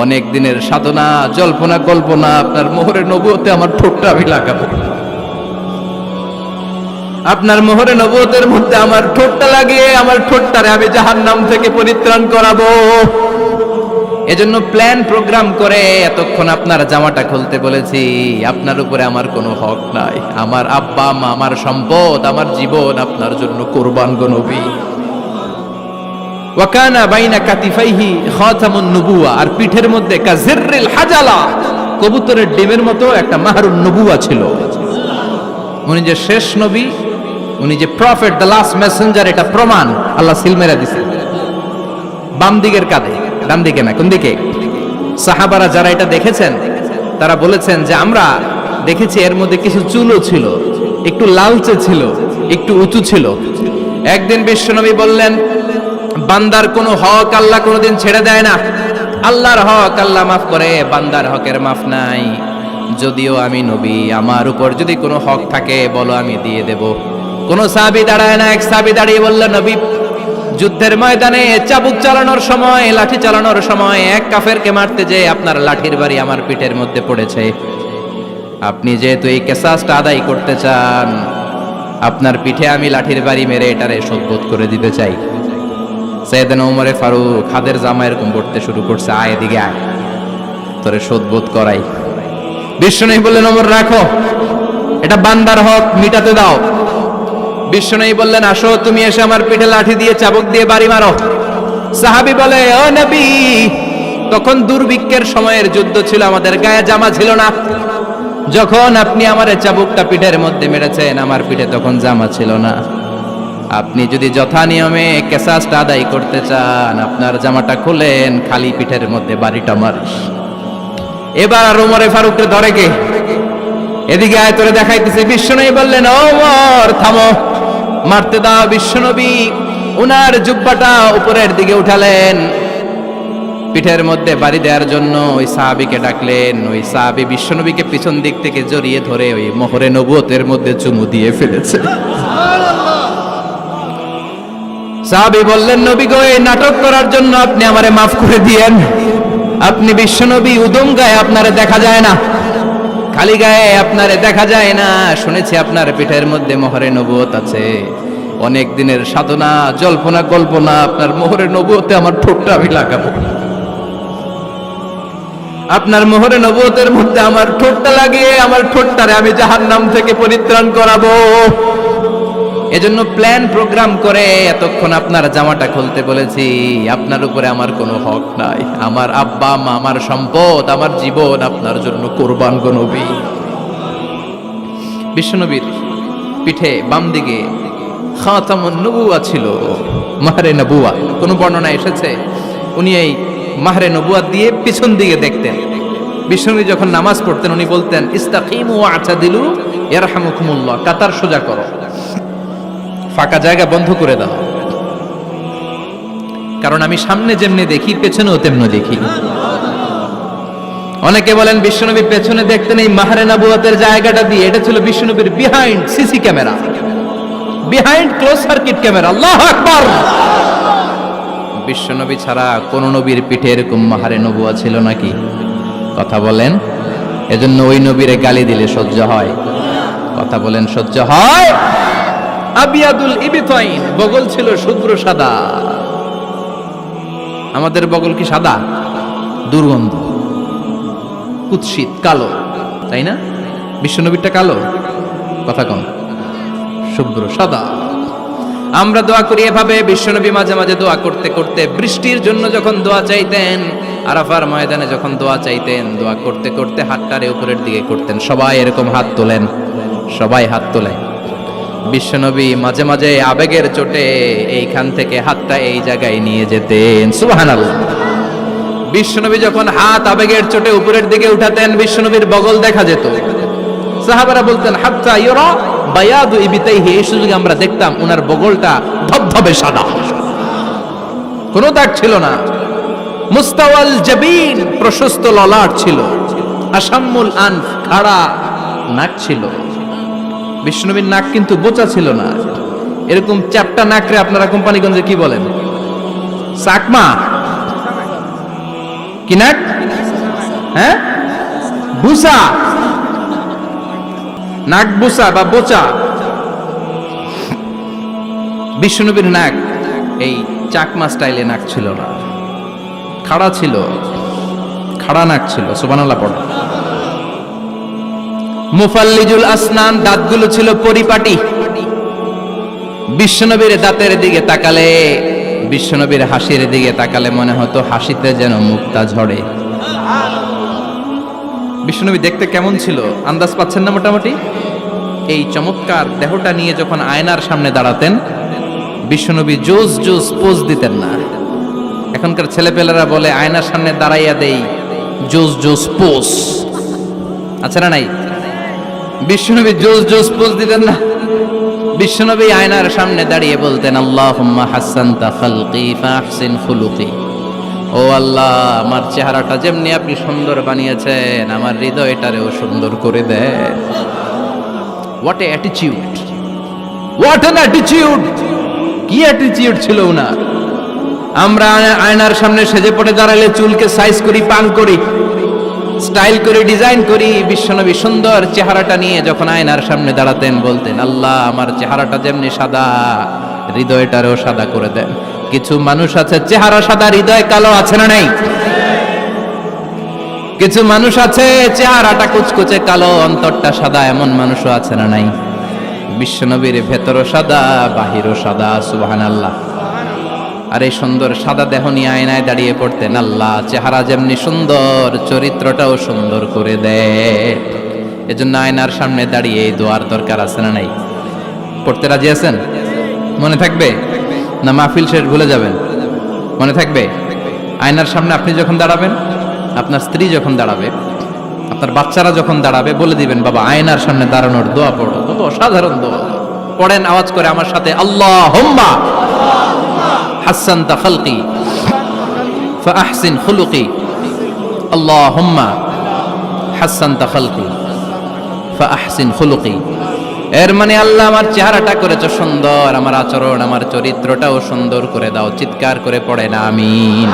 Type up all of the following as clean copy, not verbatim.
অনেক দিনের সাধনা, জল্পনা কল্পনা, আপনার মোহরে নবুয়তে আমার ঠোঁটটা আমি লাগাবো। আপনার মোহরে নবুয়তের মধ্যে আমার ঠোঁটটা লাগিয়ে আমার ঠোঁটটারে আমি জাহান্নাম থেকে পরিত্রাণ করাবো। এজন্য প্ল্যান প্রোগ্রাম করে এতক্ষণ আপনার জামাটা খুলতে বলেছি। আপনার উপরে আমার কোনো হক নাই। আমার আব্বা মা, আমার সম্পদ, আমার জীবন আপনার জন্য কোরবান গো নবী। ওয়াকানা বাইনা কাতিফাইহি খাতামুন নবুওয়া, আর পিঠের মধ্যে কাজিররিল হাজালা, কবুতরের ডিমের মতো একটা মাহরুন নবুওয়া ছিল। উনি যে শেষ নবী, উনি যে প্রফেট, দ্য লাস্ট মেসেঞ্জার, এটা প্রমাণ আল্লাহ সিল মেরা দিছে বাম দিকের কাঁধে, ডান দিকে না। কোন দিকে? সাহাবারা যারা এটা দেখেছেন তারা বলেছেন যে আমরা দেখেছি এর মধ্যে কিছু চুলও ছিল, একটু লালচে ছিল, একটু উঁচু ছিল। একদিন বিশ্বনবী বললেন, বান্দার কোনো হক আল্লাহ কোনোদিন ছেড়ে দেয় না। আল্লাহর হক আল্লাহ মাফ করে, বান্দার হকের মাফ নাই। যদিও আমি নবী, আমার উপর যদি কোনো হক থাকে বলো, আমি দিয়ে দেব। কোন সাহাবী দাঁড়ায় না। এক সাহাবী দাঁড়িয়ে বলল, নবী, যুদ্ধের ময়দানে চাবুক চালানোর সময়, লাঠি চালানোর সময় এক কাফেরকে মারতে যেয়ে আপনার লাঠির বাড়ি আমার পিঠের মধ্যে পড়েছে। আপনি যেহেতু এই কেসাসটা আদায় করতে চান, আপনার পিঠে আমি লাঠির বাড়ি মেরে এটারে শোধবোধ করে দিতে চাই। সাইয়েদনা ওমরে ফারুক হাদের জামা এরকম পড়তে শুরু করছে, আয় এদিকে আয়, তোরে শোধবোধ করাই। বিশ্বনবী বললেন, ওমর রাখো, এটা বান্দার হক, মিটাতে দাও। বিশ্বনবী বললেন, আসো, তুমি এসে আমার পিঠে লাঠি দিয়ে চাবুক দিয়ে বাড়ি মারো। সাহাবী বলে, ও নবী, তখন দুর্ভিক্ষের সময়ের যুদ্ধ ছিল, আমাদের গায়ে জামা ছিল না। যখন আপনি আমার চাবুকটা পিঠের মধ্যে মেরেছেন, আমার পিঠে তখন জামা ছিল না। আপনি যদি যথা নিয়মে কেসাসটা আদায় করতে চান, আপনার জামাটা খুলেন, খালি পিঠের মধ্যে বাড়িটা মারিস। এবার আর ওমরে ফারুককে ধরে কে? এদিকে আয়, তোরে দেখাইতেছে। বিশ্বনবী বললেন, ওমর থামো, মারতে দাও। বিশ্বনবী উনার জুব্বাটা উপরের দিকে উঠালেন, পিঠের মধ্যে বাড়ি দেওয়ার জন্য ওই সাহাবীকে ডাকলেন। ওই সাহাবী বিশ্বনবীকে পিছন দিক থেকে জড়িয়ে ধরে ওই মোহরে নবুয়তের মধ্যে চুমু দিয়ে ফেলেছে। সাহাবী বললেন, নবী গো, এই নাটক করার জন্য আপনি আমারে মাফ করে দিয়েন। আপনি বিশ্বনবী, উদম গায়ে আপনারে দেখা যায় না, খালি গায়ে আপনারে দেখা যায় না। শুনেছি আপনার পিঠের মধ্যে মোহরে নবুয়ত আছে। অনেক দিনের সাধনা, জল্পনা কল্পনা, আপনার মোহরে নবুয়তে আমার ঠোঁটটা আমি লাগাবো। আপনার মোহরে নবুয়তের মধ্যে আমার ঠোঁটটা লাগিয়ে আমার ঠোঁটটারে আমি জাহান্নাম থেকে পরিত্রাণ করাবো। এজন্য প্ল্যান প্রোগ্রাম করে এতক্ষণ আপনার জামাটা খুলতে বলেছি। আপনার উপরে আমার কোনো হক নাই। আমার আব্বা মা, আমার সম্পদ, আমার জীবন আপনার জন্য কোরবান গো নবী। বিশ্বনবীর পিঠে বাম দিকে খাতামুন নবুওয়া ছিল, মাহরে নবুওয়া। কোন বর্ণনা এসেছে উনি এই মাহরে নবুওয়া দিয়ে পিছন দিকে দেখতেন। বিশ্বনবী যখন নামাজ পড়তেন উনি বলতেন, ইস্তাকিমু ওয়া'তাদিলু ইয়ারহামুকুমুল্লাহ, কাতার সোজা করো, ফাঁকা জায়গা বন্ধ করে দাও, কারণ আমি সামনে যেমনি দেখি পেছনেও তেমনি দেখি। অনেকে বলেন বিশ্বনবী পেছনে দেখতেন এই মাহরে নবুয়তের জায়গাটা দিয়ে। এটা ছিল বিশ্বনবীর behind CC camera, behind close circuit camera. আল্লাহু আকবার। বিশ্বনবী ছাড়া কোন নবীর পিঠে এরকম মাহরে নবুয়া ছিল নাকি? কথা বলেন। এজন্য ওই নবীরে গালি দিলে সহ্য হয়? কথা বলেন, সহ্য হয়? আবিয়াদুল ইবতাইন, বগল ছিল শুভ্র সাদা। আমাদের বগল কি সাদা? দুর্গন্ধ, কুৎসিত, কালো, তাই না? বিশ্বনবীরটা কালো? কথা কন, শুভ্র সাদা। আমরা দোয়া করি এভাবে। বিশ্বনবী মাঝে মাঝে দোয়া করতে করতে বৃষ্টির জন্য যখন দোয়া চাইতেন, আরাফার ময়দানে যখন দোয়া চাইতেন, দোয়া করতে করতে হাতটারে উপরের দিকে করতেন। সবাই এরকম হাত তোলেন, সবাই হাত তোলেন। বিশ্বনবী মাঝে মাঝে আবেগের চোটে এইখান থেকে হাতটা এই জায়গায় নিয়ে যেতেন। সুবহানাল্লাহ। বিশ্বনবী যখন হাত আবেগের চোটে উপরের দিকে উঠাতেন, বিশ্বনবীর বগল দেখা যেত। সাহাবারা বলতেন, হাত্তা ইউরা বায়াদু ইবতাইহি, এই সুযোগে আমরা দেখতাম ওনার বগলটা ধবধবে সাদা, কোনো দাগ ছিল না। মুস্তাওয়াল জাবিন, প্রশস্ত ললাট ছিল। আসাম্মুল আনফ, খাড়া নাক ছিল। বিষ্ণুবীর নাক কিন্তু বোচা ছিল না, এরকম চ্যাপটা নাকরে আপনারা কোম্পানিগঞ্জে কি বলেন? চাকমা কি নাক? হ্যাঁ, বুসা, নাক বুসা বা বোচা। বিশ্বনবীর নাক এই চাকমা স্টাইলে নাক ছিল না, খাড়া ছিল, খাড়া নাক ছিল। সুবহানাল্লাহ পড়ো। মুফাল্লিজুল আসনান, দাঁতগুলো ছিল পরিপাটি। বিশ্বনবীর দাঁতের দিকে তাকালে, বিশ্বনবীর হাসির দিকে তাকালে মনে হতো হাসিতে যেন মুক্তা ঝরে। বিশ্বনবী দেখতে কেমন ছিল আন্দাজ পাচ্ছেন না মোটামুটি? এই চমৎকার দেহটা নিয়ে যখন আয়নার সামনে দাঁড়াতেন, বিশ্বনবী জোস জোস পোজ দিতেন না। এখনকার ছেলেপেলেরা বলে আয়নার সামনে দাঁড়াইয়া দেই জোস জোস পোজ, আছে না নাই? বিশ্বনবী জোস জোস পোজ দিতেন না। বিশ্বনবী আয়নার সামনে দাঁড়িয়ে বলতেন, আল্লাহুম্মা হাসানতা খালকি ফাহসিন খুলুকি। ও আল্লাহ, আমার চেহারাটা যেমনি আপনি সুন্দর বানিয়েছেন, আমার হৃদয়টারেও সুন্দর করে দেন। What a attitude, what an attitude! কি অ্যাটিটিউড ছিল ওনার! আমরা আয়নার সামনে সেজে পড়ে দাঁড়ালে চুলকে সাইজ করি, পান করি, স্টাইল করে, ডিজাইন করি। বিশ্বনবী সুন্দর চেহারাটা নিয়ে যখন আয়নার সামনে দাঁড়াতেন, বলতেন, আল্লাহ, আমার চেহারাটা যেমনি সাদা, হৃদয়টারও সাদা করে দেন। কিছু মানুষ আছে চেহারা সাদা, হৃদয় কালো, আছে না নাই? কিছু মানুষ আছে চেহারাটা কুচকুচে কালো, অন্তরটা সাদা, এমন মানুষও আছে না নাই? বিশ্বনবীর ভেতরও সাদা, বাহিরও সাদা। সুবহানাল্লাহ। আর এই সুন্দর সাদা দেহ নিয়ে আয়নায় দাঁড়িয়ে পড়তেন, আল্লাহ, চেহারা যেমনি সুন্দর, চরিত্রটাও সুন্দর করে দেয়। এজন্য আয়নার সামনে দাঁড়িয়ে এই দোয়ার দরকার, আছে না নাই? পড়তে রাজি আছেন? মনে থাকবে না মাহফিল শেষ ভুলে যাবেন? মনে থাকবে? আয়নার সামনে আপনি যখন দাঁড়াবেন, আপনার স্ত্রী যখন দাঁড়াবে, আপনার বাচ্চারা যখন দাঁড়াবে, বলে দিবেন, বাবা, আয়নার সামনে দাঁড়ানোর দোয়া পড়ো। কত অসাধারণ দোয়া! পড়েন আওয়াজ করে আমার সাথে, আল্লাহুম্মা হাসানতা খালকি ফাহসিন খুলুকি। আল্লাহুম্মা হাসানতা খালকি ফাহসিন খুলুকি। এর মানে, আল্লাহ, আমার চেহারাটা করেছো সুন্দর, আমার আচরণ, আমার চরিত্রটাও সুন্দর করে দাও। চিৎকার করে পড়ে না আমিন।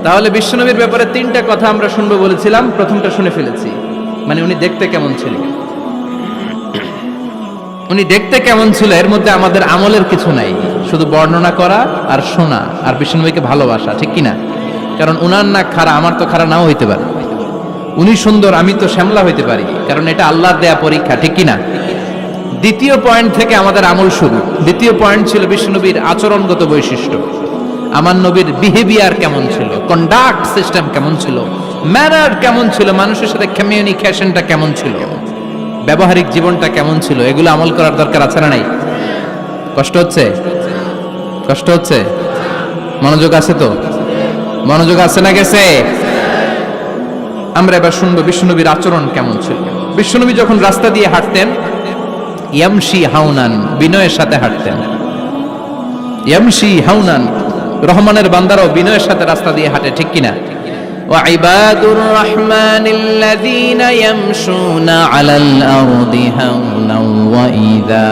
তাহলে বিশ্বনবীর ব্যাপারে তিনটা কথা আমরা শুনবো বলেছিলাম, প্রথমটা শুনে ফেলেছি। মানে উনি দেখতে কেমন ছিল, উনি দেখতে কেমন ছিল, এর মধ্যে আমাদের আমলের কিছু নাই, শুধু বর্ণনা করা আর শোনা আর বিশ্বনবীকে ভালোবাসা, ঠিক কিনা? কারণ উনার না খাড়া, আমার তো খাড়া নাও হইতে পারে। উনি সুন্দর, আমি তো শ্যামলা হইতে পারি, কারণ এটা আল্লাহর দেয়া পরীক্ষা, ঠিক কিনা? দ্বিতীয় পয়েন্ট থেকে আমাদের আমল শুরু। দ্বিতীয় পয়েন্ট ছিল বিশ্বনবীর আচরণগত বৈশিষ্ট্য। আমার নবীর বিহেভিয়ার কেমন ছিল, কন্ডাক্ট সিস্টেম কেমন ছিল, ম্যানার কেমন ছিল, মানুষের সাথে কমিউনিকেশনটা কেমন ছিল, ব্যবহারিক জীবনটা কেমন ছিল, এগুলো আমল করার দরকার, আছে না নাই? কষ্ট হচ্ছে? কষ্ট হচ্ছে? মনোযোগ আছে তো? মনোযোগ আছে না গেছে? আমরা এবার শুনবো বিশ্বনবীর আচরণ কেমন ছিল। বিশ্বনবী যখন রাস্তা দিয়ে হাঁটতেন, ইয়ামশি হাউনান, বিনয়ের সাথে হাঁটতেন। ইয়ামশি হাউনান, রহমানের বান্দারাও বিনয়ের সাথে রাস্তা দিয়ে হাঁটে, ঠিক কিনা? ওয়াইবাদুর রহমানিল্লাযীনা ইয়ামশুনা আলাল আরদি হাওনাও ওয়া ইযা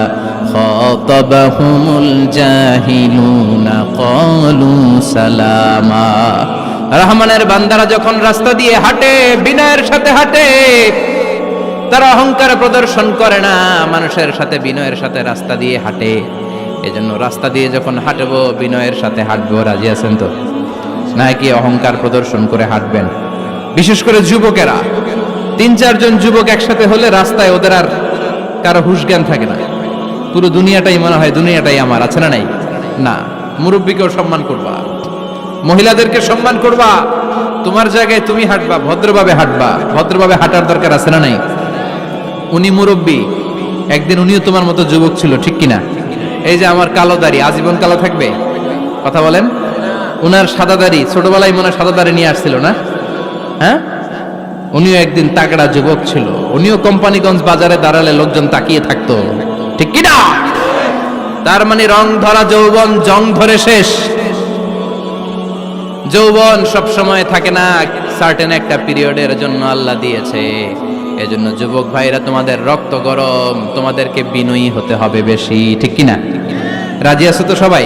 খাতাবাহুমুল জাহিলুনা ক্বালু সালামা। রহমানের বান্দারা যখন রাস্তা দিয়ে হাঁটে, বিনয়ের সাথে হাঁটে, তারা অহংকার প্রদর্শন করে না, মানুষের সাথে বিনয়ের সাথে রাস্তা দিয়ে হাঁটে। এজন্য রাস্তা দিয়ে যখন হাঁটবো, বিনয়ের সাথে হাঁটবো। রাজি আছেন তো? নাকি অহংকার প্রদর্শন করে হাঁটবেন? বিশেষ করে যুবকেরা, 3-4 জন যুবক একসাথে হলে রাস্তায় ওদের আর কারো হুঁশ জ্ঞান থাকে না, পুরো দুনিয়াটাই মনে হয় দুনিয়াটাই আমার, আছে না নাই? না, মুরব্বীকেও সম্মান করবা, মহিলাদেরকে সম্মান করবা, তোমার জায়গায় তুমি হাঁটবা, ভদ্রভাবে হাঁটবা। ভদ্রভাবে হাঁটার দরকার, আছে না নাই? উনি মুরব্বী, একদিন উনিও তোমার মতো যুবক ছিল, ঠিক কিনা? এই যে আমার কালো দাড়ি, আজীবন কালো থাকবে? কথা বলেন। উনার সাদা দাড়ি, ছোটবেলায় মনে সাদা দাড়ি নিয়ে আসছিল না? হ্যাঁ, উনিও একদিন তাগড়া যুবক ছিল, উনিও কোম্পানিগঞ্জ বাজারে দাঁড়ালে লোকজন তাকিয়ে থাকতো, ঠিক কিনা? তার মানে রং ধরা যৌবন জং ধরে শেষ। যৌবন সব সময় থাকে না, সার্টেন একটা পিরিয়ডের জন্য আল্লাহ দিয়েছে। এজন্য যুবক ভাইরা, তোমাদের রক্ত গরম, তোমাদেরকে বিনয়ী হতে হবে বেশি, ঠিক কিনা? রাজি আছো তো সবাই?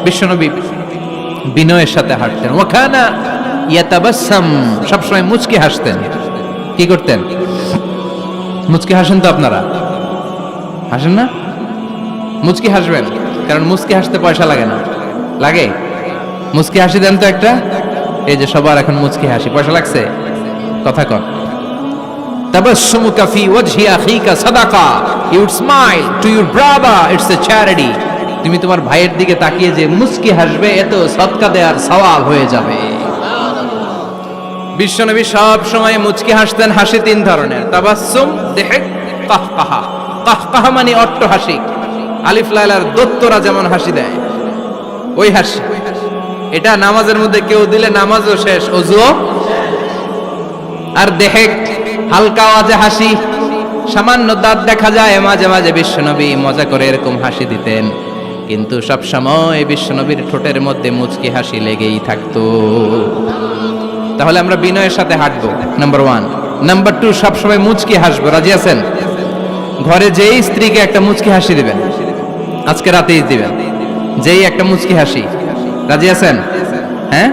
বিশ্বনবী বিনয়ের সাথে হাঁটতেন। ওয়াকানা ইয়াতাবাসসাম, সবসময় মুচকি হাসতেন। কি করতেন? মুচকি হাসেন তো আপনারা? হাসেন না? মুচকি হাসবেন, কারণ মুচকি হাসতে পয়সা লাগে না। লাগে? মুচকি হাসি দেন তো একটা। এই যে সবার এখন মুচকি হাসি, পয়সা লাগছে? কথা কর। তাবাসসুমুকা ফি ওয়াজহি আখিকা সাদাকা, you would smile to your brother, it's a charity. তুমি তোমার ভাইয়ের দিকে তাকিয়ে যে মুচকি হাসবে, এত সদকা দেওয়ার সওয়াব হয়ে যাবে। বিশ্বনবী সব সময় মুচকি হাসতেন। হাসি তিন ধরনের, তাবাসসুম, দিহক, কাহকাহা। কাহকাহা মানে অট্টহাসি, আলিফ লাইলার দত্তরা যেমন হাসি দেয় ওই হাসি। এটা নামাজের মধ্যে কেউ দিলে নামাজও শেষ, ওযুও। আর দেহেক, হালকা আওয়াজে হাসি, সামান্য দাঁত দেখা যায় মাঝে মাঝে বিশ্বনবী মজা করে এরকম হাসি দিতেন, কিন্তু সব সময় বিশ্বনবীর ঠোঁটের মধ্যে মুচকি হাসি লেগেই থাকতো। তাহলে আমরা বিনয়ের সাথে হাঁটবো, নাম্বার 1। নাম্বার 2, সব সময় মুচকি হাসবো। রাজি আছেন? ঘরে যেই স্ত্রীকে একটা মুচকি হাসি দিবেন, আজকে রাতেই দিবেন, যেই একটা মুচকি হাসি। রাজি আছেন? হ্যাঁ?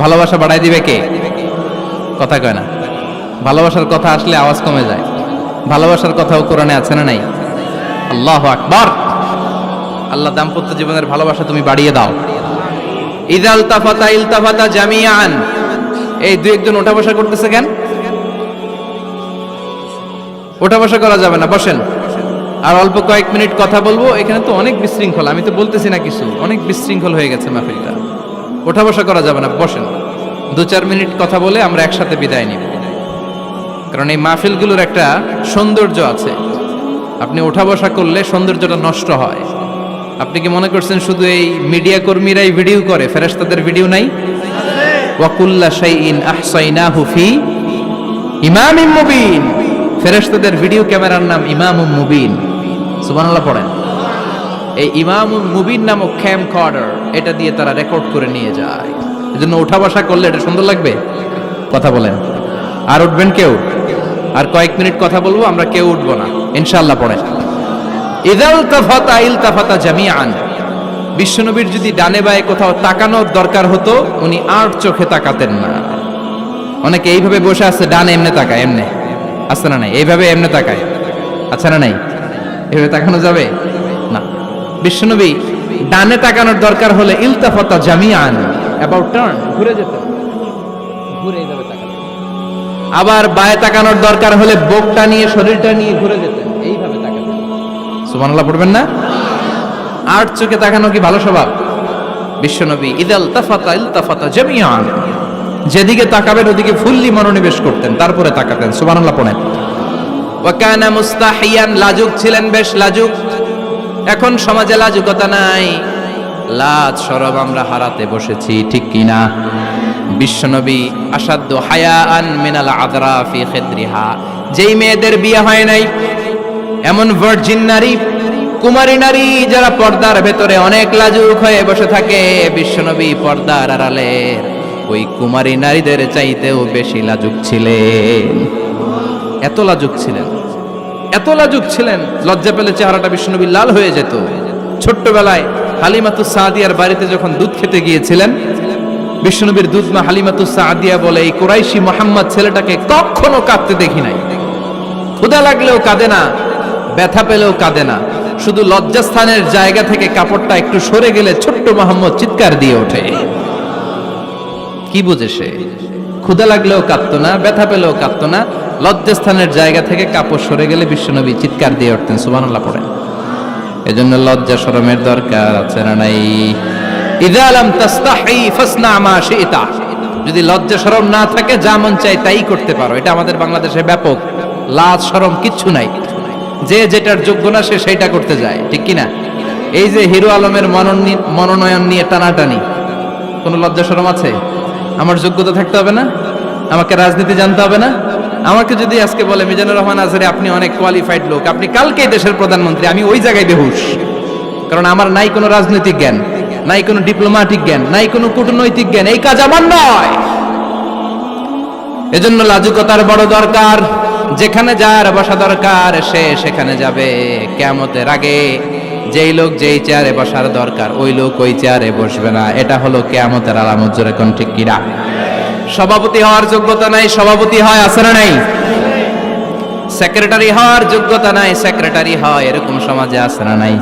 ভালোবাসা বাড়াই দিবে কে? কথা কয় না। ভালোবাসার কথা আসলে আওয়াজ কমে যায়। ভালোবাসার কথাও কোরআনে আছে না নাই? আল্লাহু আকবার। আল্লাহ দাম্পত্য জীবনের ভালোবাসা তুমি বাড়িয়ে দাও। ইদাল তাফাতা ইলতাফাতা জামিআন। এই দুই একজন ওঠা বসা করতেছে কেন? ওঠা বসা করা যাবে না, বসেন। আর অল্প কয়েক মিনিট কথা বলবো। এখানে তো অনেক বিশৃঙ্খল, আমি তো বলতেছি না কিছু, অনেক বিশৃঙ্খল হয়ে গেছে মাহফিলটা। ওঠা বসা করা যাবে না, বসেন। 2-4 মিনিট কথা বলে আমরা একসাথে বিদায় নিব। কারণ এই মাহফিলগুলোর একটা সৌন্দর্য আছে, আপনি ওঠা বসা করলে সৌন্দর্যটা নষ্ট হয়। আপনি কি মনে করছেন শুধু এই মিডিয়া কর্মীরাই ভিডিও করে, ফেরেশতাদের ভিডিও নাই? ওয়া কুল্লা শাইইন আহসাইনাহু ফি ইমামিম মুবিন। ফেরেশতাদের ভিডিও ক্যামেরার নাম ইমামুম মুবিন। সুবহানাল্লাহ পড়েন। এই ইমামুল মুবিন নামক ক্যামকর্ডার, এটা দিয়ে তারা রেকর্ড করে নিয়ে যায়। এজন্য ওঠা বসা করলে এটা সুন্দর লাগবে। কথা বলেন। আর উঠবেন কেউ? আর কয়েক মিনিট কথা বলবো, আমরা কেউ উঠবো না ইনশাআল্লাহ। পড়েন। ইদাল তাফাতা ইলতাফাতা জামিআন। বিশ্বনবীর যদি ডানে বায়ে কোথাও তাকানোর দরকার হতো, উনি আর চোখে তাকাতেন না। অনেকে এইভাবে বসে আছে, ডানে এমনে তাকায়, এমনে আছে না নাই? এইভাবে এমনে তাকায়, আছে না নাই? এভাবে তাকানো যাবে না। বিশ্বনবী ডানে তাকানোর দরকার হলে ইলতাফাতা জামিআন, অ্যাবাউট টার্ন, ঘুরে যেতেন, ঘুরে এইভাবে তাকাতেন। আবার বায়ে তাকানোর দরকার হলে বুকটা নিয়ে, শরীরটা নিয়ে ঘুরে যেতেন, এইভাবে তাকাতেন। সুবহানাল্লাহ পড়বেন না? আর চোখে তাকানো কি ভালো স্বভাব? বিশ্বনবী ইদাল তাফাতা ইলতাফাতা জামিআন, যেদিকে তাকাবেন ওদিকে ফুল্লি মনোনিবেশ করতেন, তারপরে তাকাতেন। সুবহানাল্লাহ পড়েন। ওয়া কানা মুস্তাহিয়ান, লাজুক ছিলেন, বেশ লাজুক। এখন সমাজে লাজুকতা নাই, লাজ শরম আমরা হারাতে বসেছি, ঠিক কি না? বিশ্বনবী আসাদ্দু হায়াআন মিনাল আদরা ফি খিদরিহা, যেই মেয়েদের বিয়ে হয় নাই, এমন ভার্জিন নারী, কুমারী নারী যারা পর্দার ভেতরে অনেক লাজুক হয়ে বসে থাকে, বিশ্বনবী পর্দার আড়ালে ওই কুমারী নারীদের চাইতেও বেশি লাজুক ছিলেন। এত লাজুক ছিলেন, এত লাজুক ছিলেন, লজ্জা পেলে চেহারাটা বিশ্বনবী লাল হয়ে যেত। ছোট্টবেলায় হালিমাতুস সাদিয়ার বাড়িতে যখন দুধ খেতে গিয়েছিলেন, বিশ্বনবীর দুধমা হালিমাতুস সাদিয়া বলে, এই কুরাইশি মুহাম্মদ ছেলেটাকে কখনো কাঁদতে দেখি নাই। ক্ষুধা লাগলেও কাঁদে না, ব্যথা পেলেও কাঁদে না, শুধু লজ্জাস্থানের জায়গা থেকে কাপড়টা একটু সরে গেলে ছোট্ট মুহাম্মদ চিৎকার দিয়ে ওঠে। কি বুঝে সে? ক্ষুধা লাগলেও কাঁদতো না, ব্যথা পেলেও কাঁদতো না, লজ্জাস্থানের জায়গা থেকে কাপড় সরে গেলে বিশ্বনবী চিৎকার দিয়ে উঠতেন। সুবহানাল্লাহ পড়েন। এজন্য লজ্জা শরমের দরকার আছে না নাই? ইযা লাম তাস্তাহি ফাসনা মা শিতা। যদি লজ্জা শরম না থাকে, যা মন চাই তাই করতে পারো। এটা আমাদের বাংলাদেশে ব্যাপক। লাজ শরম কিচ্ছু নাই, যে যেটার যোগ্য না সে সেইটা করতে যায়, ঠিক কি না? এই যে হিরো আলমের মনোনয়ন নিয়ে টানাটানি, কোনো লজ্জা শরম আছে? আমার যোগ্যতা থাকতে হবে না? আমাকে রাজনীতি জানতে হবে না? আমাকে যদি আজকে বলে মিজানুর রহমান আজহারী আপনি অনেক কোয়ালিফাইড লোক, আপনি কালকেই দেশের প্রধানমন্ত্রী, আমি ওই জায়গায় বেহুশ। কারণ আমার নাই কোনো রাজনৈতিক জ্ঞান, নাই কোনো ডিপ্লোম্যাটিক জ্ঞান, নাই কোনো কূটনৈতিক জ্ঞান, এই কাজ আমার নয়। এজন্য লাজুকতার বড় দরকার। যেখানে যার বসা দরকার সে সেখানে যাবে। কিয়ামতের আগে যেই লোক যেই চেয়ারে বসার দরকার ওই লোক ওই চেয়ারে বসবে না, এটা হলো কিয়ামতের আলামত। জোরে কোন ঠিক কিনা? সভাপতি হওয়ার যোগ্যতা নাই, সভাপতি হয়, আছে না নাই? সেক্রেটারি হওয়ার যোগ্যতা নাই, সেক্রেটারি হয়, এরকম সমাজে আছে না নাই?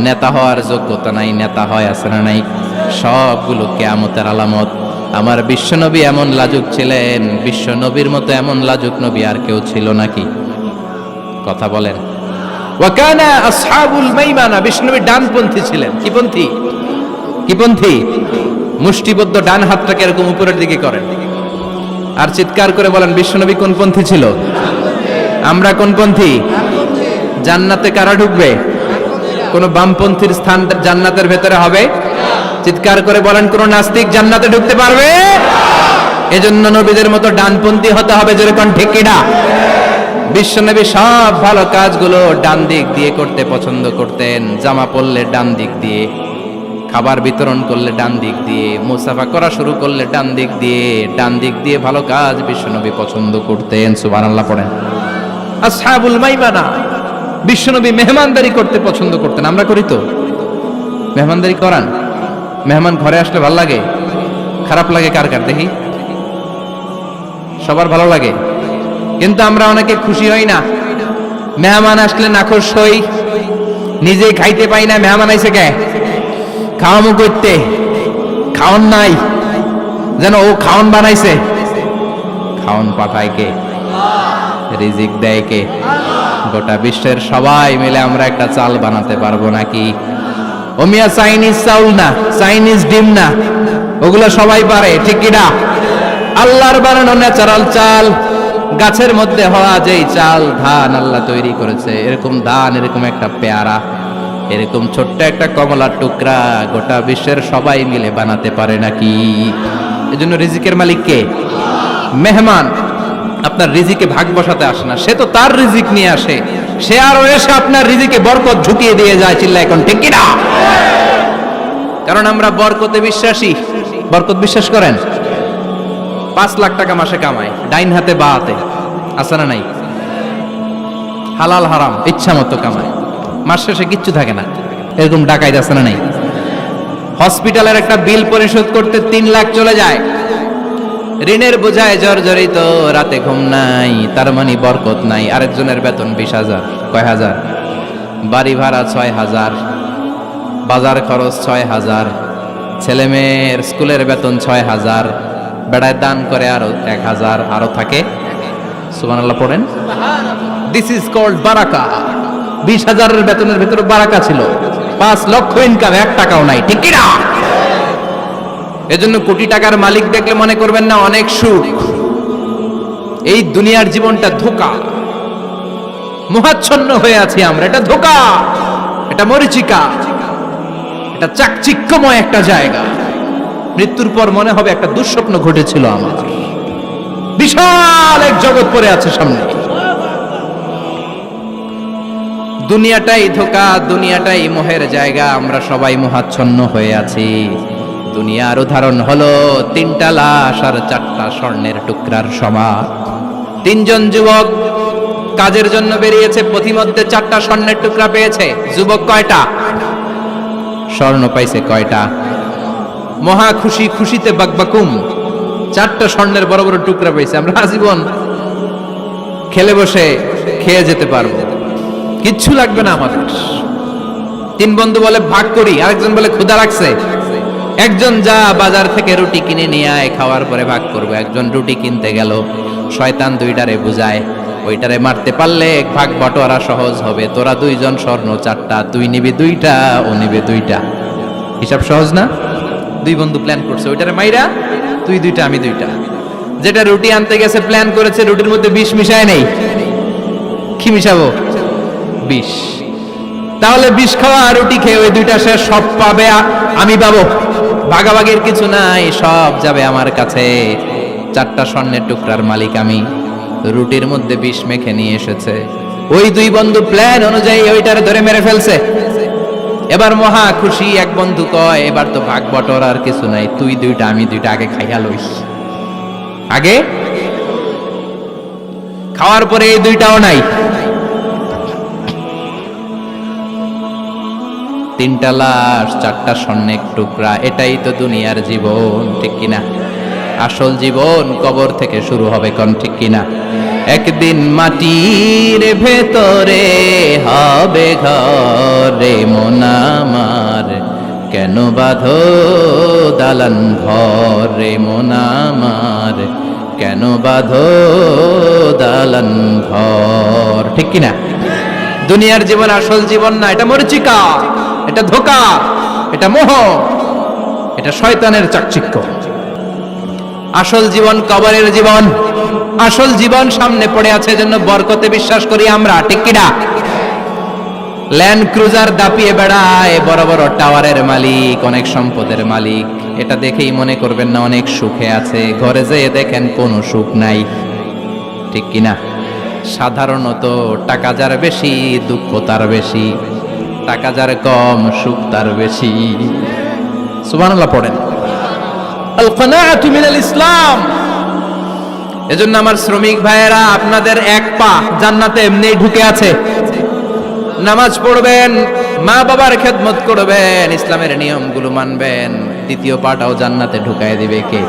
নেতা হওয়ার যোগ্যতা নাই, নেতা হয়, আছে না নাই? সবগুলো কিয়ামতের আলামত। আমার বিশ্বনবী এমন লাজুক ছিলেন, বিশ্বনবীর মতো এমন লাজুক নবী আর কেউ ছিল নাকি? কথা বলেন। ওয়াকানা আসহাবুল মাইমানা, বিশ্বনবী ডানপন্থী ছিলেন। কি পন্থী? কি পন্থী? মুষ্টিবদ্ধ ডান হাতটাকে এরকম উপরের দিকে করেন আর চিৎকার করে বলেন, বিশ্বনবী কোন পন্থী ছিল? আমরা কোন পন্থী? জান্নাতে কারা ঢুকবে? কোন বামপন্থীর স্থান জান্নাতের ভেতরে হবে? চিৎকার করে বলেন, কোন নাস্তিক জান্নাতে ঢুকতে পারবে? এজন্য নবীদের মতো ডানপন্থী হতে হবে। যেরকম ঠিক কিনা? বিশ্বনবী সব ভালো কাজগুলো ডান দিক দিয়ে করতে পছন্দ করতেন। জামা পরলে ডান দিক দিয়ে, খাবার বিতরণ করলে ডান দিক দিয়ে, মুসাফা করা শুরু করলে ডান দিক দিয়ে, ডান দিক দিয়ে ভালো কাজ বিশ্বনবী পছন্দ করতেন। সুবহানাল্লাহ পড়েন। আসহাবুল মাইমানা, বিশ্বনবী মেহমানদারি করতে পছন্দ করতেন। আমরা করি তো? মেহমানদারি করান? মেহমান ঘরে আসলে ভালো লাগে? খারাপ লাগে কার কার দেখি? সবার ভালো লাগে, কিন্তু আমরা অনেকে খুশি হই না। মেহমান আসলে নাখোশ হই, নিজেই খাইতে পাই না। মেহমান আইছে কে? খাওয়ামু করতে, খাওন নাই, যেন ও খাওন বানাইছে। খাওন পাঠায় কে? রিজিক দেয় কে? গোটা বিশ্বের সবাই মিলে আমরা একটা চাল বানাতে পারবো নাকি? ওমিয়া চাইনিজ চাউল না, চাইনিজ ডিম না, ওগুলো সবাই পারে, ঠিক কিনা? আল্লাহর বানানো ন্যাচারাল চাল, গাছের মধ্যে হওয়া যেই চাল, ধান আল্লাহ তৈরি করেছে, এরকম ধান, এরকম একটা পেয়ারা, এরকম ছোট্ট একটা কমলার টুকরা গোটা বিশ্বের সবাই মিলে বানাতে পারে নাকি? এজন্য রিজিকের মালিক কে? মেহমান আপনার রিজিকে ভাগ বসাতে আসে না, সে তো তার রিজিক নিয়ে আসে, সে আরো এসে আপনার রিজিকে বরকত ঢুকিয়ে দিয়ে যায়। চিল্লা এখন ঠিক কিনা? কারণ আমরা বরকতে বিশ্বাসী। বরকত বিশ্বাস করেন? 5 লাখ টাকা মাসে কামায়, ডাইন হাতে বা হাতে, আছে না নাই? হালাল হারাম ইচ্ছা মতো কামায়, মাস শেষে কিচ্ছু থাকে না, এরকম ডাকাইত আছে না নাই? হসপিটালের একটা বিল পরিশোধ করতে 3 লাখ চলে যায়, ঋণের বোঝায় জর্জরিত, রাতে ঘুম নাই, তার মানে বরকত নাই। আরেকজনের বেতন 20,000, কয় হাজার? বাড়ি ভাড়া 6,000, বাজার খরচ 6,000, ছেলে মেয়ের স্কুলের বেতন 6,000, বেড়ায় দান করে আরো 1,000, আরো থাকে। সুবহানাল্লাহ পড়েন। দিস ইজ কল্ড বারাকা। 20,000-এর বেতনের ভেতরে বারাকা ছিল। 5 লক্ষ ইনকাম, 1 টাকাও নাই, ঠিক কিনা? এজন্য কোটি টাকার মালিক দেখলে মনে করবেন না অনেক সুখ। এই দুনিয়ার জীবনটা ধোঁকা, মোহাচ্ছন্ন হয়ে আছি আমরা। এটা ধোঁকা, এটা মরিচিকা, এটা চাকচিক্যময় একটা জায়গা। মৃত্যুর পর মনে হবে একটা দুঃস্বপ্ন ঘটেছিল আমার। বিশাল এক জগৎ পড়ে আছে সামনে। দুনিয়াটাই ধোঁকা, দুনিয়াটাই মোহের জায়গা। আমরা সবাই মোহাচ্ছন্ন হয়ে আছি। দুনিয়ার উদাহরণ হলো 3টা লাশ আর 4টা স্বর্ণের টুকরার সমান। 3 জন যুবক কাজের জন্য বেরিয়েছে, পথিমধ্যে 4টা স্বর্ণের টুকরা পেয়েছে। যুবক কয়টা? স্বর্ণ পাইছে কয়টা? মহা খুশি, খুশিতে বাকবাকুম, 4টা স্বর্ণের বড় বড় টুকরা পেয়েছে। আমরা আজীবন খেলে বসে খেয়ে যেতে পারবো, কিচ্ছু লাগবে না আমাদের। 3 বন্ধু বলে ভাগ করি, আরেকজন বলে ক্ষুধা লাগছে। একজন যা বাজার থেকে রুটি কিনে নিয়ে আয়, খাওয়ার পরে ভাগ করবো। একজন রুটি কিনতে গেল, শয়তান 2টারে বুঝায়, ওইটারে মারতে পারলে ভাগ বটোয়ারা সহজ হবে। তোরা 2 জন স্বর্ণ 4টা, তুই নিবি 2টা, ও নিবে 2টা। হিসাব সহজ না? 2 বন্ধু প্ল্যান করছে, ওইটারে মাইরা তুই 2টা, আমি 2টা। যেটা রুটি আনতে গেছে প্ল্যান করেছে রুটির মধ্যে বিষ মিশায় নেই, কি মিশাবো? বিষ। তাহলে বিষ খাওয়া রুটি খেয়ে ওই 2টা সে সব পাবে, আমি পাবো। ভাগাভাগির কিছু নাই, সব যাবে আমার কাছে। 4টা স্বর্ণের টুকরার মালিক আমি। রুটির মধ্যে বিষ মেখে নিয়ে এসেছে। ওই 2 বন্ধু প্ল্যান অনুযায়ী ওইটারে ধরে মেরে ফেলছে। এবার মহা খুশি। এক বন্ধু কয়, এবার তো ভাগ বটর আর কিছু নাই, তুই 2টা, আমি 2টা, আগে খাইয়া লইস। আগে খাওয়ার পরে এই 2টাও নাই। 3টা লাশ, 4টা স্বর্ণের টুকরা, এটাই তো দুনিয়ার জীবন, ঠিক কিনা? আসল জীবন কবর থেকে শুরু হবে, কোন ঠিক কিনা? একদিন মাটির ভেতরে হবে ঘরে মন আমার, কেন বাঁধো দালান ঘরে মন আমার, কেন বাঁধো দালান ঘর, ঠিক কিনা? দুনিয়ার জীবন আসল জীবন না, এটা মরিচিকা, এটা ধোঁকা, এটা মোহ, এটা শয়তানের চাকচিক্য। আসল জীবন কবরের জীবন, আসল জীবন সামনে পড়ে আছে, জন্য বরকতে বিশ্বাস করি আমরা, ঠিক কিনা? ল্যান্ড ক্রুজার দাপিয়ে বেড়ায়, বড় বড় টাওয়ারের মালিক, অনেক সম্পদের মালিক, এটা দেখেই মনে করবেন না অনেক সুখে আছে, ঘরে যেয়ে দেখেন কোনো সুখ নাই, ঠিক কিনা? সাধারণত টাকা যার বেশি দুঃখ তার বেশি, টাকা যার কম সুখ তার বেশি। সুবহানাল্লাহ পড়েন। আল কানাআতু মিনাল ইসলাম। এজন্য আমার শ্রমিক ভাইয়েরা, আপনাদের এক পা জান্নাতে এমনিই ঢুকে আছে। নামাজ পড়বেন, মা বাবার খেদমত করবেন, ইসলামের নিয়মগুলো মানবেন, দ্বিতীয় পাটাও জান্নাতে ঢুকায় দিবে কে?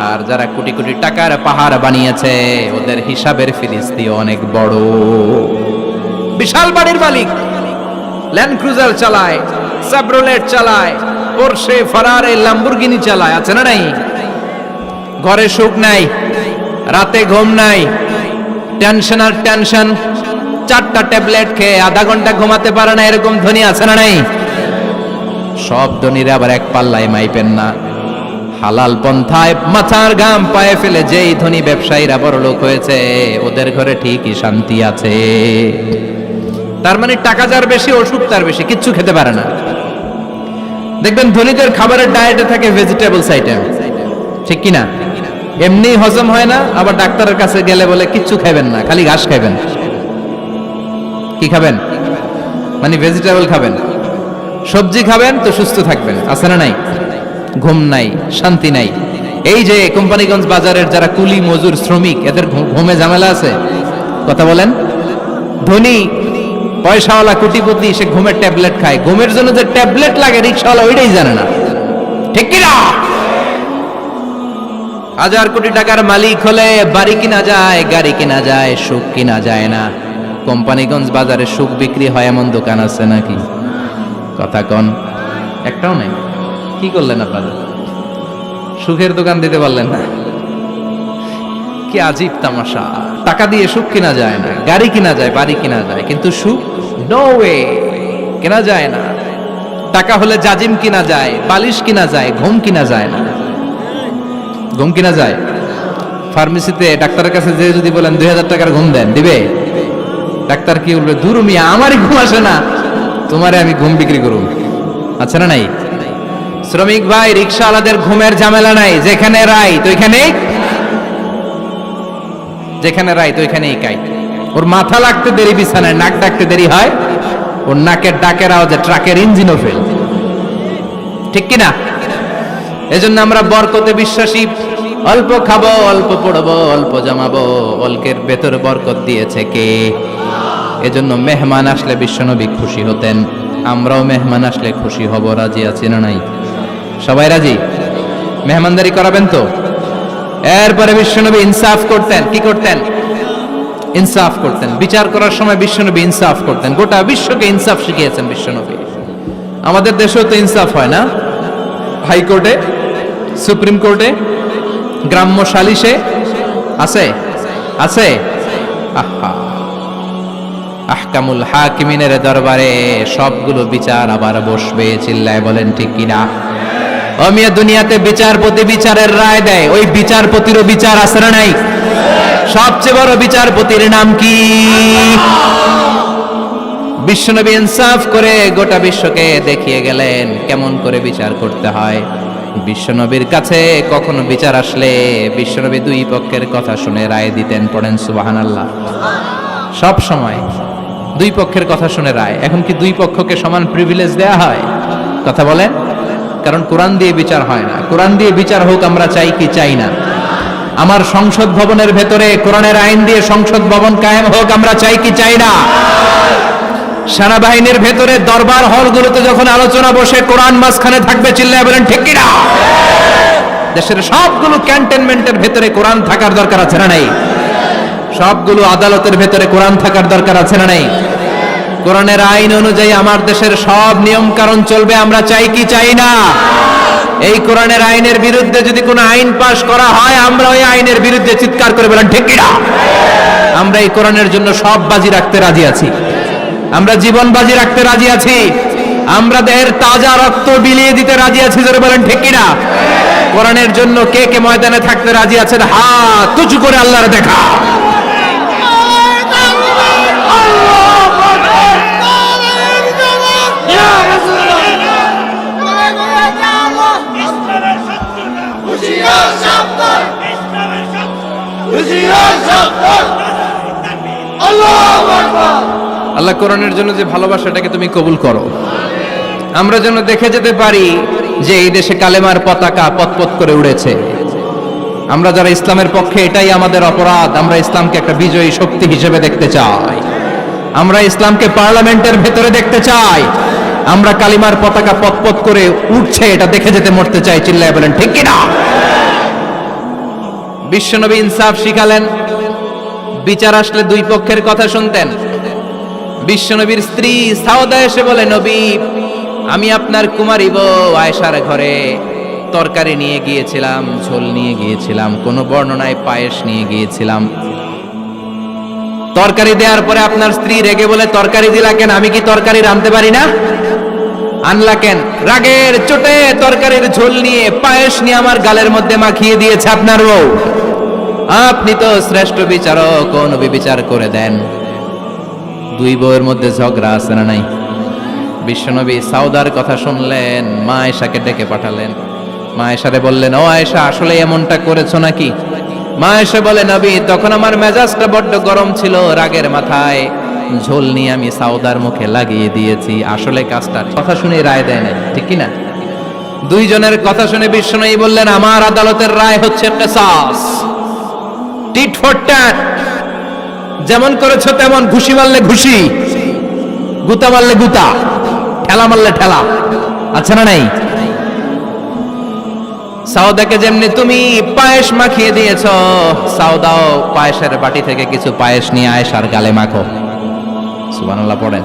আর যারা কোটি কোটি টাকার পাহাড় বানিয়েছে, ওদের হিসাবের ফিরিস্তি অনেক বড়। বিশাল বাড়ির মালিক, ল্যান্ড ক্রুজার চালায়, সাবরোলেট চালায়, পোরশে, ফারারে, ল্যাম্বরগিনি চালায়, আছে না নাই? ঘরে সুখ নাই, রাতে ঘুম নাই, টেনশন আর টেনশন, 4টা ট্যাবলেট খেয়ে আধা ঘন্টা ঘুমাতে পারে না, এরকম ধনী আছে না নাই? সব ধনীরা আবার এক পাল্লায় মাইপেন না। হালাল পন্থায় মাথার ঘাম পায়ে ফেলে যেই ধনী ব্যবসায়ীরা বড় লোক হয়েছে, ওদের ঘরে ঠিকই শান্তি আছে। তার মানে টাকা যার বেশি, অসুখ তার বেশি, কিচ্ছু খেতে পারে না। দেখবেন ধনীদের খাবারের ডায়েটে থাকে ভেজিটেবলস আইটেম, ঠিক কিনা? এমনি হজম হয় না, আবার ডাক্তারের কাছে গেলে বলে কিচ্ছু খাবেন না, খালি ঘাস খাবেন। কি খাবেন? মানে ভেজিটেবল খাবেন, সবজি খাবেন তো সুস্থ থাকবেন, আছে না নাই? ঘুম নাই, শান্তি নাই। এই যে কোম্পানিগঞ্জ বাজারের যারা কুলি মজুর শ্রমিক, এদের ঘুমে ঝামেলা আছে, কথা বলেন। ধনী পয়সাওয়ালা কোটিপতি, সে ঘুমের ট্যাবলেট খায়, ঘুমের জন্য যে ট্যাবলেট লাগে রিকশাওয়ালা ওইটাই জানে না, ঠিক কিনা? 1000 কোটি টাকার মালিক হলে বাড়ি কিনা যায়, গাড়ি কিনা যায়, সুখ কিনা যায় না। কোম্পানিগঞ্জ বাজারে সুখ বিক্রি হয় এমন দোকান আছে নাকি? কথা কন, একটাও নাই। কি করলেন আপনারা? সুখের দোকান দিতে পারলেন না? কি আজীব তামাশা! টাকা দিয়ে সুখ কিনা যায় না, গাড়ি কিনা যায়, বাড়ি কিনা যায়, কিন্তু সুখ নো ওয়ে, কেনা যায় না। টাকা হলে জাজিম কিনা যায়, বালিশ কিনা যায়, ঘুম কিনা যায় না। ঘুম কিনা যায়? ফার্মেসিতে ডাক্তারের কাছে যে যদি বলেন 2000 টাকার ঘুম দেন, দিবে? ডাক্তার কি বলবে? দূর মিয়া, আমারই ঘুম আসে না, তোমারে আমি ঘুম বিক্রি করুন, আছে না নাই? শ্রমিক ভাই, রিকশাওয়ালাদের ঘুমের ঝামেলা নাই, যেখানে রাই তো ওইখানেই, যেখানে রাই তো ওইখানেই কাই। ওর মাথা লাগতে দেরি বিছানায়, নাক ডাকতে দেরি হয়, ওর নাকের ডাকের আওয়াজে ট্রাকের ইঞ্জিনও ফেল, ঠিক কিনা? এজন্য আমরা বরকতে বিশ্বাসী। অল্প খাবো, অল্প পড়বো, অল্প জমাবো, অল্পের ভেতর বরকত দিয়েছে কে? এজন্য মেহমান আসলে বিশ্বনবী খুশি হতেন, আমরাও মেহমান আসলে খুশি হব। রাজি আছি না নাই? সবাই রাজি? মেহমানদারি করাবেন তো? এরপরে বিশ্বনবী ইনসাফ করতেন। কি করতেন? ইনসাফ করতেন। বিচার করার সময় বিশ্বনবী ইনসাফ করতেন। গোটা বিশ্বকে ইনসাফ শিখিয়েছেন বিশ্বনবী। আমাদের দেশেও তো ইনসাফ হয় না? হাইকোর্টে, সুপ্রিম কোর্টে, গ্রাম্য সালিশে আছে, আছে। আহা, আহকামুল হাকিমিনের দরবারে সবগুলো বিচার আবার বসবে। চিল্লায় বলেন ঠিক কিনা? অমিয়া দুনিয়াতে বিচারপতি বিচারের রায় দেয়, ওই বিচারপতিরও বিচার আছে না নাই? সবচেয়ে বড় বিচারপতির নাম কি? বিশ্বনবী ইনসাফ করে গোটা বিশ্বকে দেখিয়ে গেলেন কেমন করে বিচার করতে হয়। বিশ্বনবীর কাছে কখনো বিচার আসলে বিশ্বনবী দুই পক্ষের কথা শুনে রায় দিতেন। পড়েন সুবহানাল্লাহ। সব সময় দুই পক্ষের কথা শুনে রায়। এখন কি দুই পক্ষকে সমান প্রিভিলেজ দেয়া হয়? কথা বলেন। কারণ কোরআন দিয়ে বিচার হয় না। কোরআন দিয়ে বিচার হোক আমরা চাই কি চাই না? আমার সংসদ ভবনের ভেতরে কোরআনের আইন দিয়ে সংসদ ভবন কায়েম হোক আমরা চাই কি চাই না? সেনাবাহিনীর ভেতরে দরবার হলগুলোতে যখন আলোচনা বসে কোরআন মাঝখানে থাকবে, চিল্লায় বলেন ঠিক কিনা? দেশের সবগুলো ক্যান্টনমেন্টের ভেতরে কোরআন থাকার দরকার আছে না নাই? সবগুলো আদালতের ভেতরে কোরআন থাকার দরকার আছে না নাই? কোরআনের আইন অনুযায়ী আমার দেশের সব নিয়ম কানুন চলবে, আমরা চাই কি চাই না? এই কোরআনের আইনের বিরুদ্ধে যদি কোনো আইন পাশ করা হয়, আমরা ওই আইনের বিরুদ্ধে চিৎকার করে বলেন ঠিক কিনা? আমরা এই কোরআনের জন্য সব বাজি রাখতে রাজি আছি, আমরা জীবন বাজি রাখতে রাজি আছি, আমরা দেহের তাজা রক্ত বিলিয়ে দিতে রাজি আছি, জোরে বলেন ঠিক কিনা? কোরআনের জন্য কে কে ময়দানে থাকতে রাজি আছেন? হাত উঁচু করে আল্লাহর দেখা। আল্লাহ কোরআনের জন্য যে ভালোবাসাটাকে তুমি কবুল করো, আমরা যেন দেখে যেতে পারি যে এই দেশে কালেমার পতাকা পতপত করে উড়েছে। আমরা যারা ইসলামের পক্ষে, এটাই আমাদের অপরাধ। আমরা ইসলামকে একটা বিজয়ী শক্তি হিসেবে দেখতে চাই, আমরা ইসলামকে পার্লামেন্টের ভেতরে দেখতে চাই, আমরা কালিমার পতাকা পতপত করে উঠছে এটা দেখে যেতে মরতে চাই, চিল্লায় বলেন ঠিক কিনা? বিশ্বনবী ইনসাফ শিখালেন, বিচার আসলে দুই পক্ষের কথা শুনতেন। বিশ্বনবীর স্ত্রী সাউদা এসে বলে, নবী, আমি আপনার কুমারী বউ আয়েশার ঘরে তরকারি নিয়ে গিয়েছিলাম, ঝোল নিয়ে গিয়েছিলাম, কোন বর্ণনায় পায়েস নিয়ে গিয়েছিলাম। তরকারি দেওয়ার পরে আপনার স্ত্রী রেগে বলে, তরকারি দিলা কেন? আমি কি তরকারি রাঁধতে পারি না? আনলা কেন? রাগের চোটে তরকারির ঝোল নিয়ে পায়েস নিয়ে আমার গালের মধ্যে মাখিয়ে দিয়েছে আপনার বউ। আপনি তো শ্রেষ্ঠ বিচারক, ও নবী বিচার করে দেন। দুই বউয়ের মধ্যে ঝগড়া আছে না নাই? বিশ্বনবী সাউদার কথা শুনলেন, মা আয়েশাকে ডেকে পাঠালেন। মা আয়েশারে বললেন, ও আয়েশা, আসলে এমনটা করেছো নাকি? মা আয়েশা বলে, নবী, তখন আমার মেজাজটা বড্ড গরম ছিল, রাগের মাথায় ঝোল নিয়ে আমি সাউদার মুখে লাগিয়ে দিয়েছি। আসলে কাজটার কথা শুনে রায় দেয় নাই, ঠিক কিনা? দুইজনের কথা শুনে বিশ্বনবী বললেন, আমার আদালতের রায় হচ্ছে কিসাস, টিট ফর ট্যাট। যেমন করেছো তেমন, ঘুষি মারলে ঘুষি, গুতা মারলে গুতা, ঠেলা মারলে ঠেলা, আচ্ছা না নাই? সাউদাকে যেমনি তুমি পায়েস মাখিয়ে দিয়েছ, সাউদাও পায়েসের বাটি থেকে কিছু পায়েস নিয়ে আয়েশার গালে মাখো। সুবহানাল্লাহ পড়েন।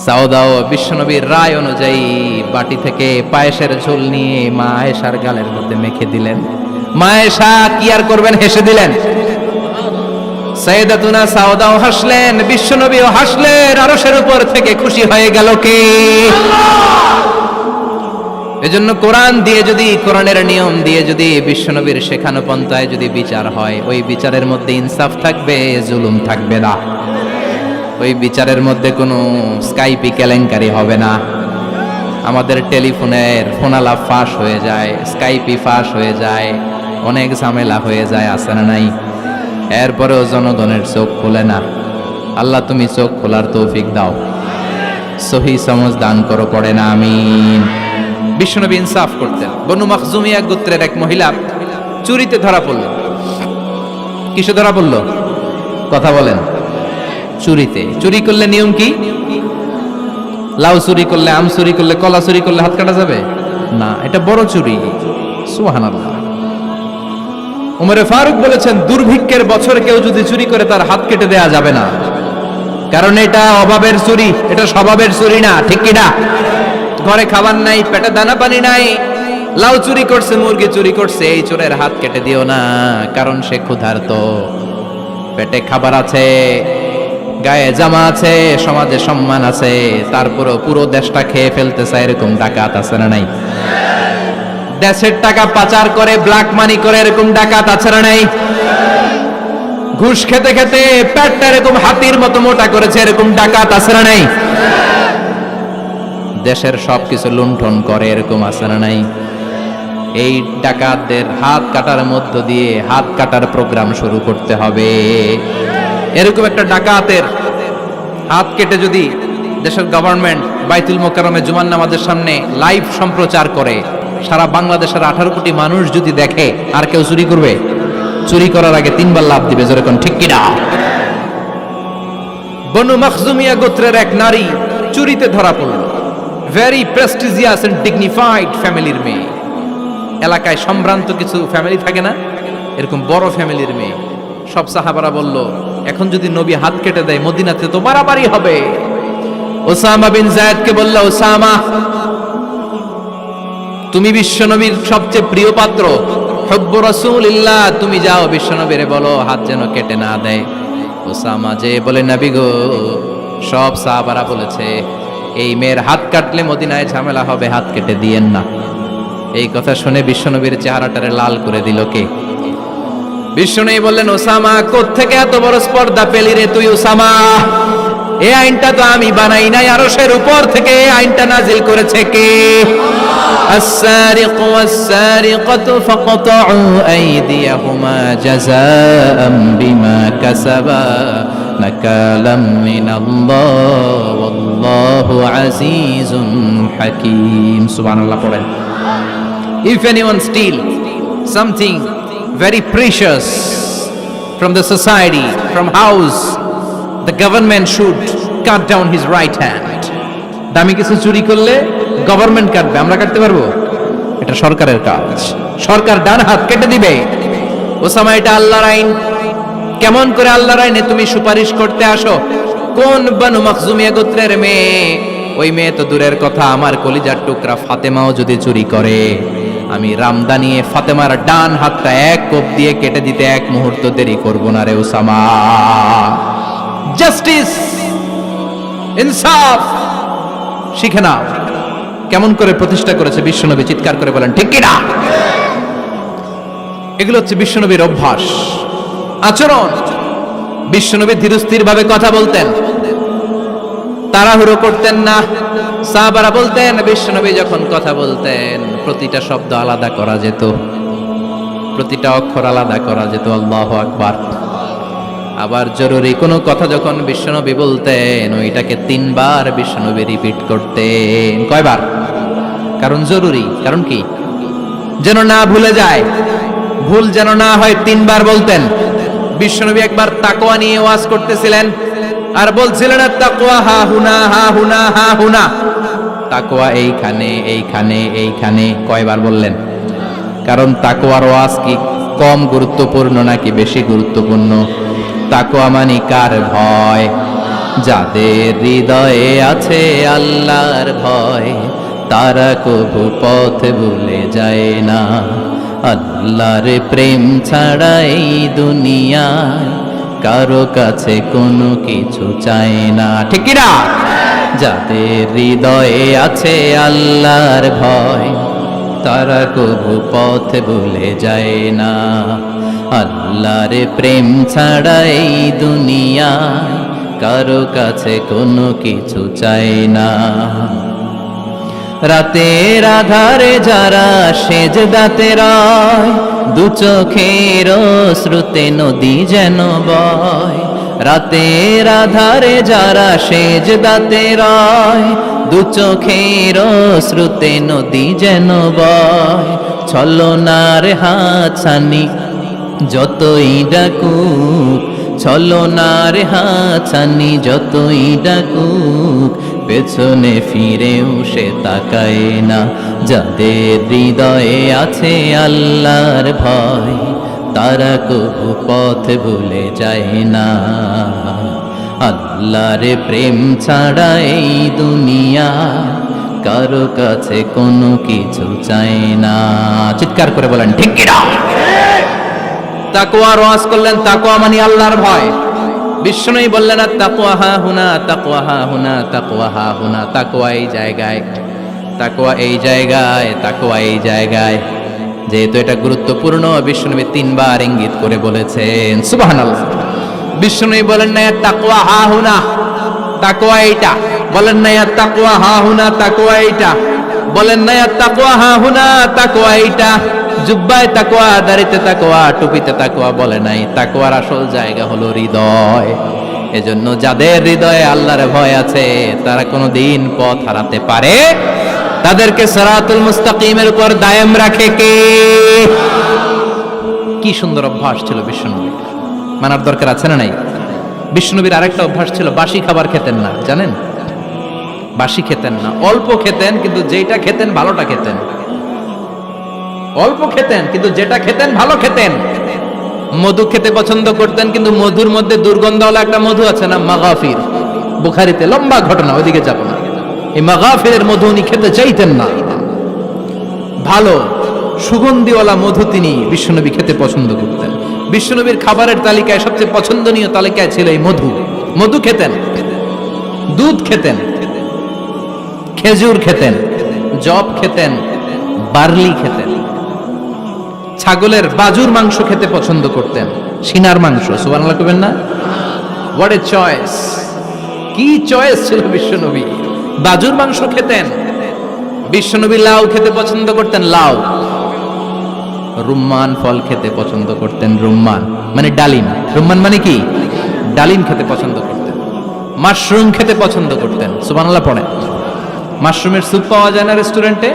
সাউদাও বিশ্বনবীর রায় অনুযায়ী বাটি থেকে পায়েসের ঝোল নিয়ে মা আয়েশার গালের মধ্যে মেখে দিলেন। মা আয়েশা কি আর করবেন, হেসে দিলেন। সাইয়েদাতুনা সাউদাও হাসলেন, বিশ্বনবীও হাসলেন। আরশের উপর থেকে খুশি হয়ে গেল কে? এজন্য কোরআন দিয়ে যদি, কোরআনের নিয়ম দিয়ে যদি, বিশ্বনবীর শেখানো পন্থায় যদি বিচার হয়, ওই বিচারের মধ্যে ইনসাফ থাকবে, জুলুম থাকবে না। ওই বিচারের মধ্যে কোনো স্কাইপি কেলেঙ্কারি হবে না। আমাদের টেলিফোনের ফোনালাপ ফাঁস হয়ে যায়, স্কাইপি ফাঁস হয়ে যায়, অনেক ঝামেলা হয়ে যায়, আছে না নাই? এরপরেও জনগণের চোখ খোলে না। আল্লাহ তুমি চোখ খোলার তৌফিক দাও, সহি সমঝ দান করো, পড়ে না আমিন। বিশ্বনবী ইনসাফ করতেন। বনু মাখজুমিয়া গোত্রের এক মহিলা চুরিতে ধরা পড়ল। কিসে ধরা পড়ল? কথা বলেন। চুরিতে। চুরি করলে নিয়ম কি? লাউ চুরি করলে, আম চুরি করলে, কলা চুরি করলে হাত কাটা যাবে না, এটা বড় চুরি। সুবহানাল্লাহ। ওমরে ফারুক বলেছেন, দুর্ভিক্ষের বছর কেউ যদি চুরি করে তার হাত কেটে দেয়া যাবে না, কারণ এটা অভাবের চুরি, এটা স্বভাবের চুরি না, ঠিক কিনা? ঘরে খাবার নাই, পেটে দানা পানি নাই, লাউ চুরি করছে, মুরগি চুরি করছে, এই চোরের হাত কেটে দিও না, কারণ সে ক্ষুধার্ত, পেটে খাবার আছে, গায়ে জামা আছে, সমাজে সম্মান আছে, তারপরও পুরো দেশটা খেয়ে ফেলতে চায়, এরকম ডাকাত আছে না নাই? দেশের টাকা পাচার করে, ব্ল্যাক মানি করে, এরকম ডাকাত আছে না নাই? ঘুষ খেতে খেতে পেটটা এরকম হাতির মতো মোটা করেছে, এরকম ডাকাত আছে না নাই? দেশের সবকিছু লুণ্ঠন করে, এরকম আছে না নাই? এই ডাকাতদের হাত কাটার মধ্য দিয়ে হাত কাটার প্রোগ্রাম শুরু করতে হবে। এরকম একটা ডাকাতের হাত কেটে যদি দেশের গভর্নমেন্ট বাইতুল মোকাররমে জুমার নামাজের সামনে লাইভ সম্প্রচার করে, সারা বাংলাদেশের 18 কোটি মানুষ যদি দেখে, আর কেউ চুরি করবে? চুরি করার আগে 3 বার লাভ দিবে, যেরকম ঠিক কিনা? বনু মখজুমিয়া গোত্রের এক নারী চুরিতে ধরা পড়ল। ভেরি প্রেস্টিজিয়াস এন্ড ডিগনিফাইড ফ্যামিলির মেয়ে। এলাকায় সম্ভ্রান্ত কিছু ফ্যামিলি থাকে না, এরকম বড় ফ্যামিলির মেয়ে। সব সাহাবারা বলল, এখন যদি নবী হাত কেটে দেয় মদিনাতে তো বাড়াবাড়ি হবে। ওসামা বিন যায়েদকে বলল, ওসামা তুমি বিশ্বনবীর সবচেয়ে প্রিয় পাত্র, হুব্বু রাসূলিল্লাহ, তুমি যাও বিশ্বনবীরে বলো হাত যেন কেটে না দেয়। ওসামা যে বলে, নবী গো, সব সাহাবারা বলেছে এই মেয়ের হাত কাটলে মদিনায় ঝামেলা হবে, হাত কেটে দিয়েন না। এই কথা শুনে বিশ্বনবীর চেহারাটারে লাল করে দিল কে? বিশ্বনবী বললেন, ওসামা কোত্থেকে এত বড় স্পর্ধা পেলি রে তুই ওসামা? এই আইনটা তো আমি বানাই নাই, আরশের উপর থেকে এই আইনটা নাজিল করেছে কে? السارق والسارقة فاقطعوا أيديهما جزاء بما كسبا نكالا من الله والله عزيز حكيم. سبحان الله. পড়েন, if anyone steal something very precious from the society, from house, the government should cut down his right hand. দামি কিছু চুরি করলে গভর্নমেন্ট কাটবে, আমরা কাটতে পারবো? এটা সরকারের কাজ, সরকার ডান হাত কেটে দিবে। ওসামা, এটা আল্লাহর আইন। কেমন করে আল্লাহর আইনে তুমি সুপারিশ করতে আসো? কোন বনু মখজুমিয়া গোত্রের মেয়ে? ওই মেয়ে তো দূরের কথা, আমার কলিজার টুকরা ফাতেমাও যদি চুরি করে, আমি রামদানিয়ে ফাতেমার ডান হাতটা এক কোপ দিয়ে কেটে দিতে এক মুহূর্ত দেরি করব না রে ওসামা। জাস্টিস, ইনসাফ শিখে নাও। কেমন করে প্রতিষ্ঠা করেছে বিশ্বনবী, চিৎকার করে বলেন ঠিক কিনা? এগুলো হচ্ছে বিশ্বনবীর অভ্যাস, আচরণ। বিশ্বনবী ধীরস্থির ভাবে কথা বলতেন, তাড়াহুড়ো করতেন না। সাহাবারা বলতেন, বিশ্বনবী যখন কথা বলতেন প্রতিটা শব্দ আলাদা করা যেত, প্রতিটা অক্ষর আলাদা করা যেত। আল্লাহু আকবার। আবার জরুরি কোনো কথা যখন বিশ্বনবী বলতেন, ওইটাকে 3 বার বিশ্বনবী রিপিট করতেন। কয়বার? কারণ জরুরি। কারণ কি? যেন না ভুলে যায়, ভুল যেন না হয়, 3 বার বলতেন। বিশ্বনবী একবার তাকওয়া নিয়ে ওয়াজ করতেছিলেন আর বলছিলেন, তাকওয়া হা হুনা হা হুনা হা হুনা, তাকওয়া এইখানে এইখানে এইখানে। কয়বার বললেন? কারণ তাকওয়ার ওয়াজ কি কম গুরুত্বপূর্ণ নাকি বেশি গুরুত্বপূর্ণ? তাকওয়া মানে কার ভয়? যাদের হৃদয়ে আছে আল্লাহর ভয়, তারা কবু পথ ভুলে যায় না। আল্লাহর প্রেম ছাড়া এই দুনিয়ায় কারো কাছে কোনো কিছু চায় না, ঠিক কি না? যাদের হৃদয়ে আছে আল্লাহর ভয়, তারা কবু পথ ভুলে যায় না। আল্লাহর প্রেম ছাড়া এই দুনিয়ায় কারো কাছে কোনো কিছু চায় না। রাতের আধারে যারা সেজদাতে রয়, দু চোখের শ্রুতে নদী যেন বয়। রাতের আধারে যারা সেজদাতে রয়, দু চোখের শ্রুতে নদী যেন বয়। ছলনার হাতছানি যতই ডাকুক, ছলনার হাতছানি যতই ডাকুক, পেছনে ফিরেও সে তাকায় না। যাদের হৃদয়ে আছে আল্লাহর ভয়, তারা কবু পথ ভুলে যায় না। আল্লাহর প্রেম ছাড়া এই দুনিয়া কারো কাছে কোনো কিছু চায় না। চিৎকার করে বলেন ঠিক কি না? তাকওয়ার ওয়াজ করলেন, তাকওয়া মানে আল্লাহর ভয়। বিশ্বনবী বললেন, তাকওয়া হা হুনা, তাকওয়া হা হুনা, তাকওয়া হা হুনা। তাকওয়া এই জায়গায়, তাকওয়া এই জায়গায়, তাকওয়া এই জায়গায়। যেহেতু এটা গুরুত্বপূর্ণ, বিশ্বনবী 3 বার ইঙ্গিত করে বলেছেন। সুবহানাল্লাহ। বিশ্বনবী বলেন না তাকওয়া হা হুনা, তাকওয়া এইটা। বলেন না তাকওয়া হা হুনা, তাকওয়া এইটা। বলেন না তাকওয়া হা হুনা, তাকওয়া এইটা। জুব্বায় তাকওয়া, দাড়িতে তাকওয়া, টুপিতে তাকওয়া বলে নাই। তাকওয়ার আসল জায়গা হলো হৃদয়। এজন্য যাদের হৃদয়ে আল্লাহর ভয় আছে, তারা কোনোদিন পথ হারাতে পারে। তাদেরকে সিরাতুল মুস্তাকিমের উপর দায়েম রাখে কে? কি সুন্দর অভ্যাস ছিল বিশ্বনবীর, মানার দরকার আছে না নাই? বিশ্বনবীর আরেকটা অভ্যাস ছিল, বাসি খাবার খেতেন না, জানেন? বাসি খেতেন না, অল্প খেতেন, কিন্তু যেটা খেতেন ভালোটা খেতেন। অল্প খেতেন কিন্তু যেটা খেতেন ভালো খেতেন। মধু খেতে পছন্দ করতেন, কিন্তু মধুর মধ্যে দুর্গন্ধওয়ালা একটা মধু আছে না, মাগাফির, বুখারীতে লম্বা ঘটনা, ওইদিকে যাব না। এই মাগাফিরের মধু উনি খেতে চাইতেন না। ভালো সুগন্ধিওয়ালা মধু তিনি বিশ্বনবী খেতে পছন্দ করতেন। বিশ্বনবীর খাবারের তালিকায় সবচেয়ে পছন্দনীয় তালিকায় ছিল এই মধু। মধু খেতেন, দুধ খেতেন, খেজুর খেতেন, জব খেতেন, বার্লি খেতেন, ছাগলের বাজুর মাংস খেতে পছন্দ করতেন, সিনার মাংস। সুবহানাল্লাহ কইবেন না? What a choice! কি চয়েস ছিল বিশ্বনবী! বাজুর মাংস খেতেন। বিশ্বনবী লাউ খেতে পছন্দ করতেন, লাউ। রুম্মান ফল খেতে পছন্দ করতেন, রুম্মান মানে ডালিম। রুম্মান মানে কি? ডালিম খেতে পছন্দ করতেন। মাশরুম খেতে পছন্দ করতেন। সুবহানাল্লাহ পড়েন। মাশরুমের স্যুপ পাওয়া যায় না রেস্টুরেন্টে?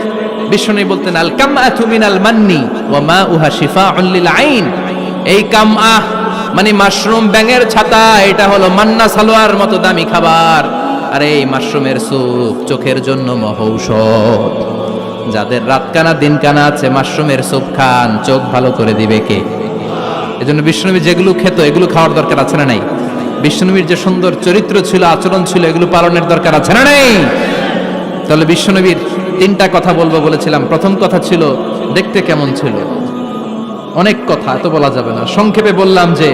বিশ্বনবী বলতেন, আল কামআতু মিনাল মান্নি ওয়া মাউহা শিফাউন লিল আইন। এই কামআহ মানে মাশরুম, ব্যাঙের ছাতা, এটা হলো মান্না সালোয়ার মতো দামি খাবার। আর এই মাশরুমের স্যুপ চোখের জন্য মহৌষধ। যাদের রাতকানা দিনকানা আছে, মাশরুমের স্যুপ খান, চোখ ভালো করে দিবে কে? এজন্য বিশ্বনবী যেগুলো খেত এগুলো খাওয়ার দরকার আছে না নাই? বিশ্বনবীর যে সুন্দর চরিত্র ছিল, আচরণ ছিল, এগুলো পালনের দরকার আছে না নাই? তাহলে বিশ্বনবীর তিনটা কথা বলবো বলেছিলাম। প্রথম কথা ছিল দেখতে কেমন ছিল। অনেক কথা এত বলা যাবে না, সংক্ষেপে বললাম যে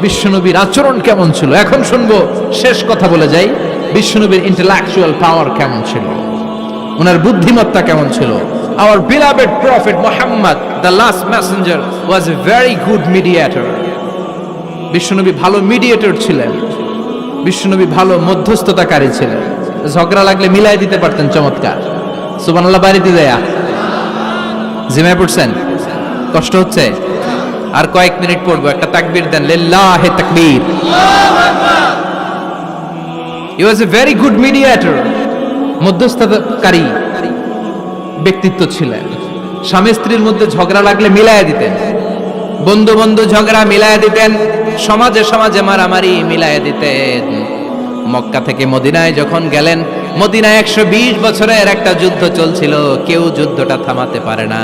বিশ্বনবীর আচরণ কেমন ছিল। এখন শুনবো, শেষ কথা বলে যাই, বিশ্বনবীর ইন্টেলেকচুয়াল পাওয়ার কেমন ছিল, ওনার বুদ্ধিমত্তা কেমন ছিল। Our beloved prophet Muhammad, the last messenger, was a very good mediator. বিশ্বনবী ভালো মিডিয়েটর ছিলেন। বিশ্বনবী ভালো মধ্যস্থতাকারী ছিলেন। ঝগড়া লাগলে মিলাই দিতে পারতেন চমৎকার। সুবহানাল্লাহ বাড়িতে দেয়া। জিমায় পড়ছেন? কষ্ট হচ্ছে? আর কয়েক মিনিট পড়বো, একটা তাকবীর দেন, লিল্লাহি তাকবীর। He was a very good mediator. মধ্যস্থতাকারী ব্যক্তিত্ব ছিলেন। স্বামী স্ত্রীর মধ্যে ঝগড়া লাগলে মিলাইয়া দিতেন, বন্ধু বন্ধু ঝগড়া মিলাইয়া দিতেন, সমাজে সমাজে মারামারি মিলাইয়া দিতেন। মক্কা থেকে মদিনায় যখন গেলেন, মদিনায় 120 বছরের একটা যুদ্ধ চলছিল, কেউ যুদ্ধটা থামাতে পারে না।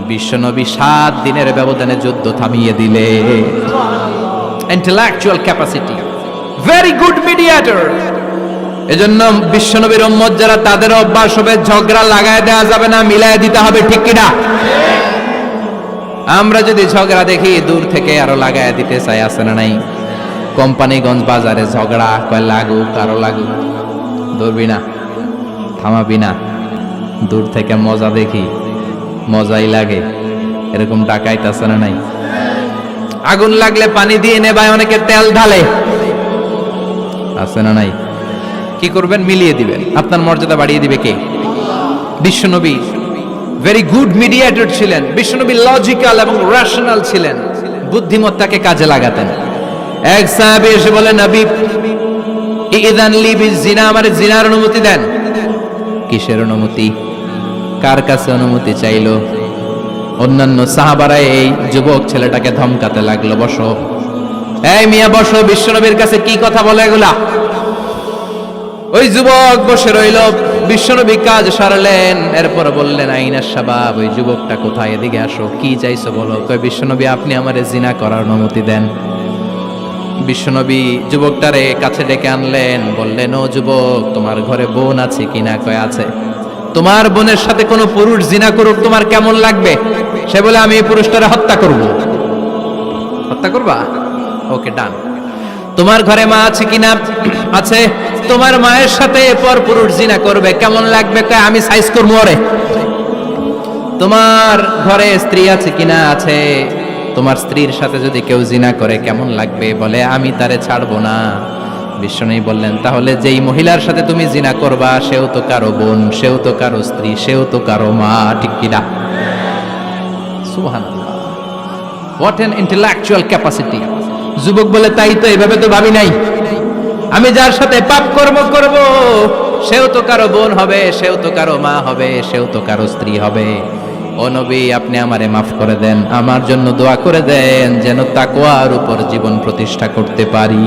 বিশ্বনবী 7 দিনের ব্যবধানে যুদ্ধ থামিয়ে দিলে। Intellectual capacity, very good mediator. এজন্য বিশ্বনবীর উম্মত যারা, তাদের অভ্যাস হবে ঝগড়া লাগায় দেওয়া যাবে না, মিলায় দিতে হবে, ঠিক কিনা? আমরা যদি ঝগড়া দেখি দূর থেকে আরো লাগায় দিতে চাই, আছে না নাই? কোম্পানিগঞ্জ বাজারে ঝগড়া, কয় লাগুক আরো লাগুক, ধরবি না, থামাবি না, দূর থেকে মজা দেখি, মজাই লাগে, এরকম ডাকাইতে আছে না নাই? আগুন লাগলে পানি দিয়ে নেবায়, অনেকে তেল ঢালে, আছে না নাই? কি করবেন? মিলিয়ে দিবেন। আপনার মর্যাদা বাড়িয়ে দিবে কে? বিশ্বনবী ভেরি গুড মিডিয়েটর ছিলেন। বিশ্বনবী লজিক্যাল এবং রেশনাল ছিলেন, বুদ্ধিমত্তাকে কাজে লাগাতেন। এক সাহাবী এসে বলে, নবী ইযান লি বিজিনা, আমার জিনার অনুমতি দেন। কিসের অনুমতি? কার কাছে অনুমতি চাইলো? অন্যান্য সাহাবারা এই যুবক ছেলেটাকে ধমকাতে লাগলো, বসো, এই মিয়া বসো, বিশ্বনবীর কাছে কি কথা বলে এগুলা? ওই যুবক বসে রইল। বিশ্বনবী কাজ সারলেন, এরপর বললেন, আইনাস শাবাব, ওই যুবকটা কোথায়, এদিকে আসো, কি চাইছো বলো। কয়, বিশ্বনবী আপনি আমারে জিনা করার অনুমতি দেন। বিশ্বনবী যুবকটারে কাছে ডেকে আনলেন, বললেন, ও যুবক, তোমার ঘরে বোন আছে কিনা? কয়, আছে। তোমার বোনের সাথে কোনো পুরুষ জিনা করুক, তোমার কেমন লাগবে? সে বলে, আমি এই পুরুষটারে হত্যা করব। হত্যা করবা? ওকে, ডান। তোমার ঘরে মা আছে কিনা? আছে। তোমার মায়ের সাথে পর পুরুষ জিনা করবে, কেমন লাগবে? কয়, আমি সাইজ করবো ওরে। তোমার ঘরে স্ত্রী আছে কিনা? আছে। তোমার স্ত্রীর সাথে যদি কেউ জিনা করে কেমন লাগবে? বলে, আমি তারে ছাড়বো না। বিশ্বনবী বললেন, তাহলে যেই মহিলার সাথে তুমি জিনা করবা, সেও তো কারো বোন, সেও তো কারো স্ত্রী, সেও তো কারো মা, ঠিক কিনা? সুবহানাল্লাহ, হোয়াট অ্যান ইন্টেলেকচুয়াল ক্যাপাসিটি। যুবক বলে, তাই তো, এভাবে তো ভাবি নাই। আমি যার সাথে পাপ কর্ম করব, সেও তো কারো বোন হবে, সেও তো কারো মা হবে, সেও তো কারো স্ত্রী হবে। ও নবী আপনি আমারে মাফ করে দেন, আমার জন্য দোয়া করে দেন যেন তাকওয়ার উপর জীবন প্রতিষ্ঠা করতে পারি।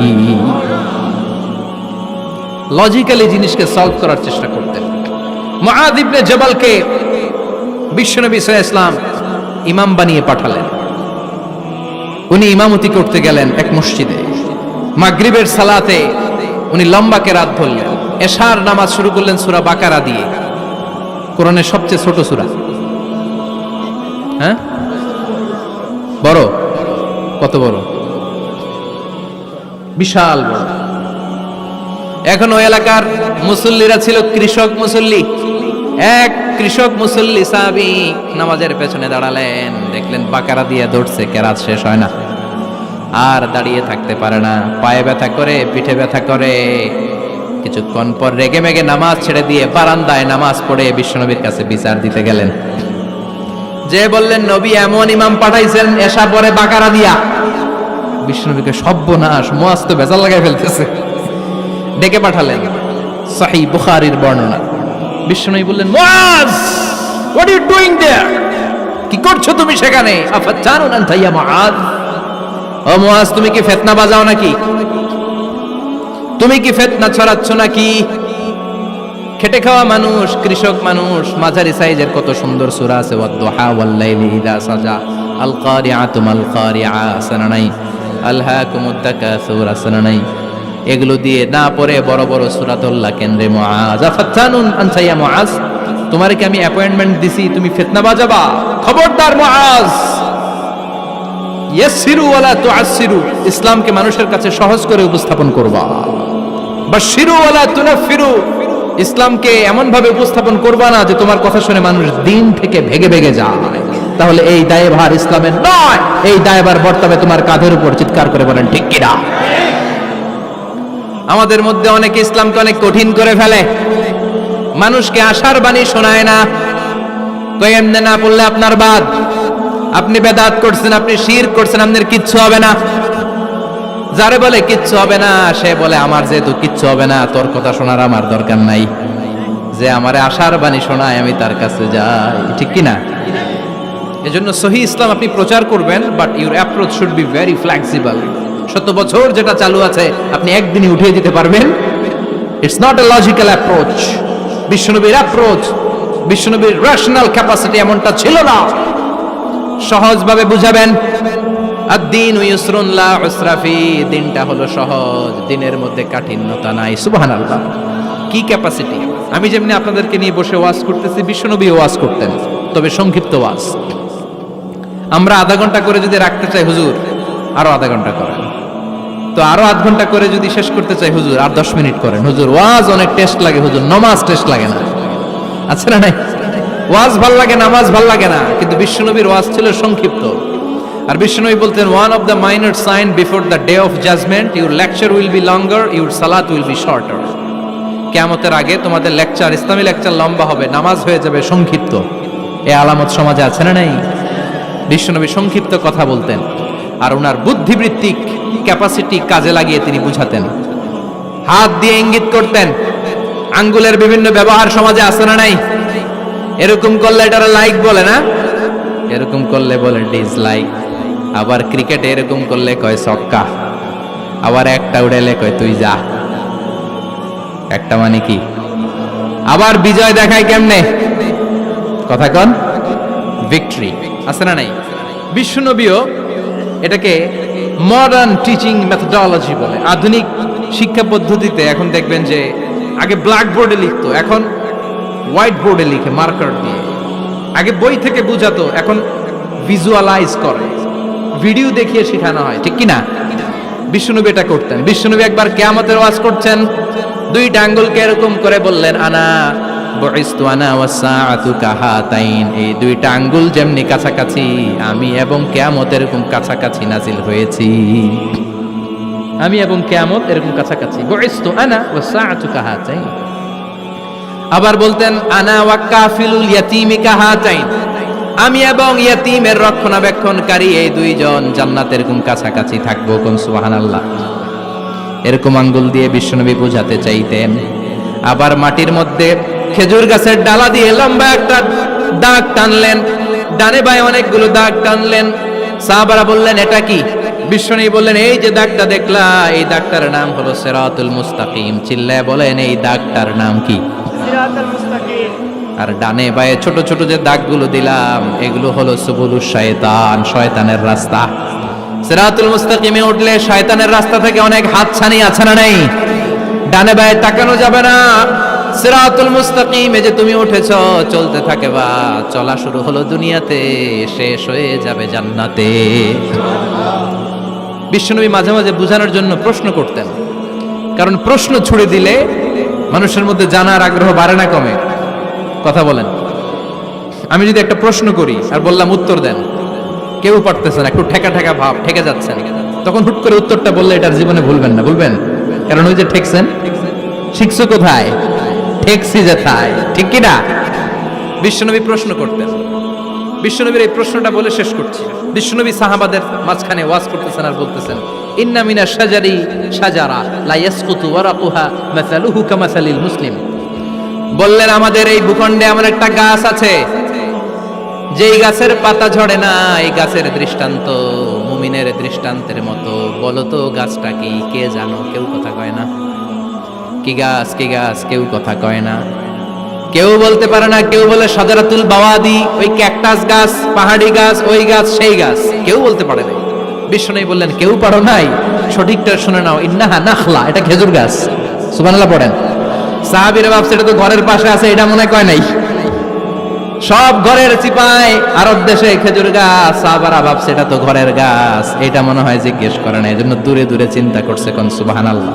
লজিক্যালি জিনিসকে সলভ করার চেষ্টা করতেন। মুআয ইবনে জাবালকে বিশ্বনবী সাল্লাল্লাহু আলাইহি ওয়াসাল্লাম ইমাম বানিয়ে পাঠালেন। উনি ইমামতি করতে গেলেন এক মসজিদে। মাগরিবের সালাতে উনি লম্বা কেরাত ধরলেন। এশার নামাজ শুরু করলেন সূরা বাকারা দিয়ে, কোরআনের সবচেয়ে ছোট সূরা। হ্যাঁ, বড়? কত বড়? বিশাল বড়। এখন ওই এলাকার মুসল্লিরা ছিল কৃষক মুসল্লি। এক কৃষক মুসল্লি সাহাবী নামাজের পেছনে দাঁড়ালেন, দেখলেন বাকারা দিয়ে দৌড়ছে, কেরাত শেষ হয় না, আর দাঁড়িয়ে থাকতে পারে না, পায়ে ব্যথা করে, পিঠে ব্যথা করে। কিছুক্ষণ পর রেগে মেগে নামাজ ছেড়ে দিয়ে বারান্দায় নামাজ পড়ে বিশ্বনবীর কাছে বিচার দিতে গেলেন। যে বললেন নবী এমন ইমাম পাঠাইছেন এশা পরে বাকারা দিয়া। বিশ্বনবীকে সর্বনাশ, মুআয তো ভেজাল লাগাই ফেলতেছে। ডেকে পাঠালেন, সহিহ বুখারীর বর্ণনা। বিশ্বনবী বললেন, মুআয হোয়াট আর ইউ ডুইং দেয়ার? কি করছো তুমি সেখানে? আফাতানুন আনতা ইয়া মুআয? ও মুআয, তুমি কি ফিতনা বাজাও নাকি? তুমি কি ফিতনা ছড়াচ্ছ নাকি? খেটে খাওয়া মানুষ, কৃষক মানুষ, মাঝারি সাইজের কত সুন্দর সূরা আছে, ওয়াদ-দুহা ওয়াল-লাইলি ইযা সাজা, আল কারিআতু মাল কারিআ, সানানাই, আলহাকুমুত তাকাসুর, সানানাই। এগুলো দিয়ে না পড়ে বড় বড় সূরাতুল্লাহ কেন্দ্রে মুআয, আফাতানুন আনতা ইয়া মুআয, তোমারে কি আমি অ্যাপয়েন্টমেন্ট দিছি তুমি ফিতনা বাজাবা? খবরদার মুআয, ইয়াসসিরু ওয়ালা তুআসসিরু, ইসলামকে মানুষের কাছে সহজ করে উপস্থাপন করবা। বাশশিরু ওয়ালা তুনাফিরু, ইসলামকে এমন ভাবে উপস্থাপন করবা না যে তোমার কথা শুনে মানুষ দিন থেকে ভেগে ভেগে যায়। তাহলে এই দায়ভার ইসলামের নয়, এই দায়ভার বর্তাবে তোমার কাঁধের উপর। চিৎকার করে বলেন ঠিক কিনা? আমাদের মধ্যে অনেকে ইসলামকে অনেক কঠিন করে ফেলে, মানুষকে আশার বাণী শোনায় না। কই এমনে না বললে আপনার বাদ, আপনি বেদাত করছেন, আপনি শিরক করছেন, আপনার কিচ্ছু হবে না। যারে বলে কিচ্ছু হবে না, সে বলে আমার যেহেতু কিচ্ছু হবে না, তোর কথা শোনার আমার দরকার নাই। যে আমারে আশার বাণী শোনায় আমি তার কাছে যাই, ঠিক কি না? এজন্য সহিহ ইসলাম আপনি প্রচার করবেন, but your approach should be very flexible. 70 বছর যেটা চালু আছে আপনি একদিনই উঠিয়ে দিতে পারবেন? It's not a logical approach. বিশ্বনবীর অ্যাপ্রোচ, বিশ্বনবীর রেশনাল ক্যাপাসিটি এমনটা ছিল না। সহজভাবে বুঝাবেন। আদ-দীনু ইউসরুন লা উসরা ফি, দিনটা হলো সহজ, দিনের মধ্যে কাঠিন্যতা নাই। সুবহানাল্লাহ, কি ক্যাপাসিটি! আমি যেমনি আপনাদেরকে নিয়ে বসে ওয়াজ করতেছি, বিশ্বনবী ওয়াজ করতেন, তবে সংক্ষিপ্ত ওয়াজ। আমরা আধা ঘন্টা করে যদি রাখতে চাই, হুজুর আরো আধা ঘন্টা করেন। তো আরো আধ ঘন্টা করে যদি শেষ করতে চাই, হুজুর আর 10 মিনিট করেন। হুজুর ওয়াজ অনেক টেস্ট লাগে, হুজুর নামাজ টেস্ট লাগে না। আচ্ছা না নাই? ওয়াজ ভাল লাগে, নামাজ ভাল লাগে না, কিন্তু বিশ্বনবীর ওয়াজ ছিল সংক্ষিপ্ত। আর বিশ্বনবী বলতেন, one of the minor sign before the day of judgment, your lecture will be longer, your সালাত উইল বি শর্টার। কিয়ামতের আগে তোমাদের লেকচার, ইসলামী লেকচার লম্বা হবে, নামাজ হয়ে যাবে সংক্ষিপ্ত। এই আলামত সমাজে আছে না নাই? বিশ্বনবী সংক্ষিপ্ত কথা বলতেন, আর ওনার বুদ্ধিবৃত্তিক ক্যাপাসিটি কাজে লাগিয়ে তিনি বুঝাতেন। হাত দিয়ে ইঙ্গিত করতেন, আঙ্গুলের বিভিন্ন ব্যবহার সমাজে আছে না নাই? এরকম করলে এটার লাইক বলে না, এরকম করলে বলে ডিসলাইক। আবার ক্রিকেটে এরকম করলে কয় ছক্কা, আবার একটা উড়াইলে কয় তুই যা। একটা মানে কি? আবার বিজয় দেখায় কেমনে? কথা কন, ভিক্টরি। আছে না নাই? বিশ্বনবীও এটাকে মডার্ন টিচিং মেথোডোলজি বলে। আধুনিক শিক্ষা পদ্ধতিতে এখন দেখবেন যে আগে ব্ল্যাক বোর্ডে লিখতো, এখন হোয়াইট বোর্ডে লিখে মার্কার দিয়ে। আগে বই থেকে বুঝাতো, এখন ভিজুয়ালাইজ করে, ভিডিও দেখিয়ে শেখানো হয়, ঠিক কি না? বিশ্বনবী এটা করতেন। বিশ্বনবী একবার কিয়ামতের ওয়াজ করছেন, দুইটা আঙ্গুলকে এরকম করে বললেন, আনা বুইসতু আনা ওয়াস সাআতু কাহাতাইন, এই দুইটা আঙ্গুল যেমনি কাছাকাছি, আমি এবং কিয়ামত এরকম কাছাকাছি নাজিল হয়েছি। আমি এবং কিয়ামত এরকম কাছাকাছি। বুইসতু আনা ওয়াস সাআতু কাহাতাইন। আবার বলতেন, আনা ওয়া কাফিলুল ইয়াতীমি কাহাতাইন, আমি এবং ইয়াতীমের রক্ষণাবেক্ষণকারী এই দুইজন জান্নাতের এরকম কাছাকাছি থাকবো। কোন সুবহানাল্লাহ। এরকম আঙ্গুল দিয়ে বিশ্বনবী বুঝাতে চাইতেন। আবার মাটির মধ্যে খেজুর গাছের ডালা দিয়ে লম্বা একটা দাগ টানলেন, ডানে বায়ে অনেকগুলো দাগ টানলেন। সাহাবারা বললেন এটা কি? বিশ্বনবী বললেন এই যে দাগটা দেখলা, এই দাগটার নাম হলো সিরাতুল মুস্তাকিম। চিল্লায় বলেন এই দাগটার নাম কি? সিরাতাল মুস্তাকিম। আর ডানে বায়ে ছোট ছোট যে দাগগুলো দিলাম এগুলো হলো সুবুলুশ শয়তান, শয়তানের রাস্তা। সিরাতুল মুস্তাকিমে উঠলে শয়তানের রাস্তা থেকে অনেক হাতছানি আছে না নেই? ডানে বায়ে তাকানো যাবে না। সিরাতুল মুস্তাকিমে যে তুমি উঠেছো, চলতে থাকে বা চলা শুরু হলো দুনিয়াতে, শেষ হয়ে যাবে জান্নাতে। বিশ্বনবী মাঝে মাঝে বোঝানোর জন্য প্রশ্ন করতেন, কারণ প্রশ্ন ছুড়ে দিলে মানুষের মধ্যে জানার আগ্রহ বাড়ে না কমে? কথা বলেন। আমি যদি একটা প্রশ্ন করি আর বললাম উত্তর দেন, কেউ পারতেছেন, একটু ঠেকা ঠেকা ভাব, ঠেকে যাচ্ছেন, তখন হুট করে উত্তরটা বললে এটার জীবনে ভুলবেন না, ভুলবেন? কারণ ওই যে ঠেকছেন, শিখছো কোথায়? ঠেকছি যেথায়, ঠিক কি না? বিশ্বনবী প্রশ্ন করতেন। বিশ্বনবীর এই প্রশ্নটা বলে শেষ করছি। বিশ্বনবী সাহাবাদের মাঝখানে ওয়াজ করতেছেন আর বলতেছেন, ইন্না মিনা শাজারি শাজারা লা ইয়াসকুতু ওয়ারাকুহা মাসালুহু কামাসালিল মুসলিম। বললেন আমাদের এই ভূখণ্ডে এমন একটা গাছ আছে, যেই গাছের পাতা ঝরে না, এই গাছের দৃষ্টান্ত মুমিনের দৃষ্টান্তের মতো। বলো তো গাছটা কি? কে জানো? কেউ কথা কয় না। কি গাছ? কি গাছ? কেউ কথা কয় না, কেউ বলতে পারে না। কেউ বলে শাজারাতুল বাওয়াদি, ওই ক্যাকটাস গাছ, পাহাড়ি গাছ, ওই গাছ, সেই গাছ, কেউ বলতে পারে না। বিশ্বনবী বললেন কেউ পারো নাই? সঠিকটা শুনে নাও, ইন্নাহা নাখলা, এটা খেজুর গাছ। সুবহানাল্লাহ পড়েন। সাহাবীরা ভাবছে এটা তো ঘরের পাশে আছে, এটা মনে কয় নাই। সব ঘরের চিপায় আরব দেশে খেজুর গাছ, সাহাবারা ভাবছে এটা তো ঘরের গাছ, এটা মনে হয় জিজ্ঞেস করে না, এজন্য দূরে দূরে চিন্তা করছে। কোন সুবহানাল্লাহ।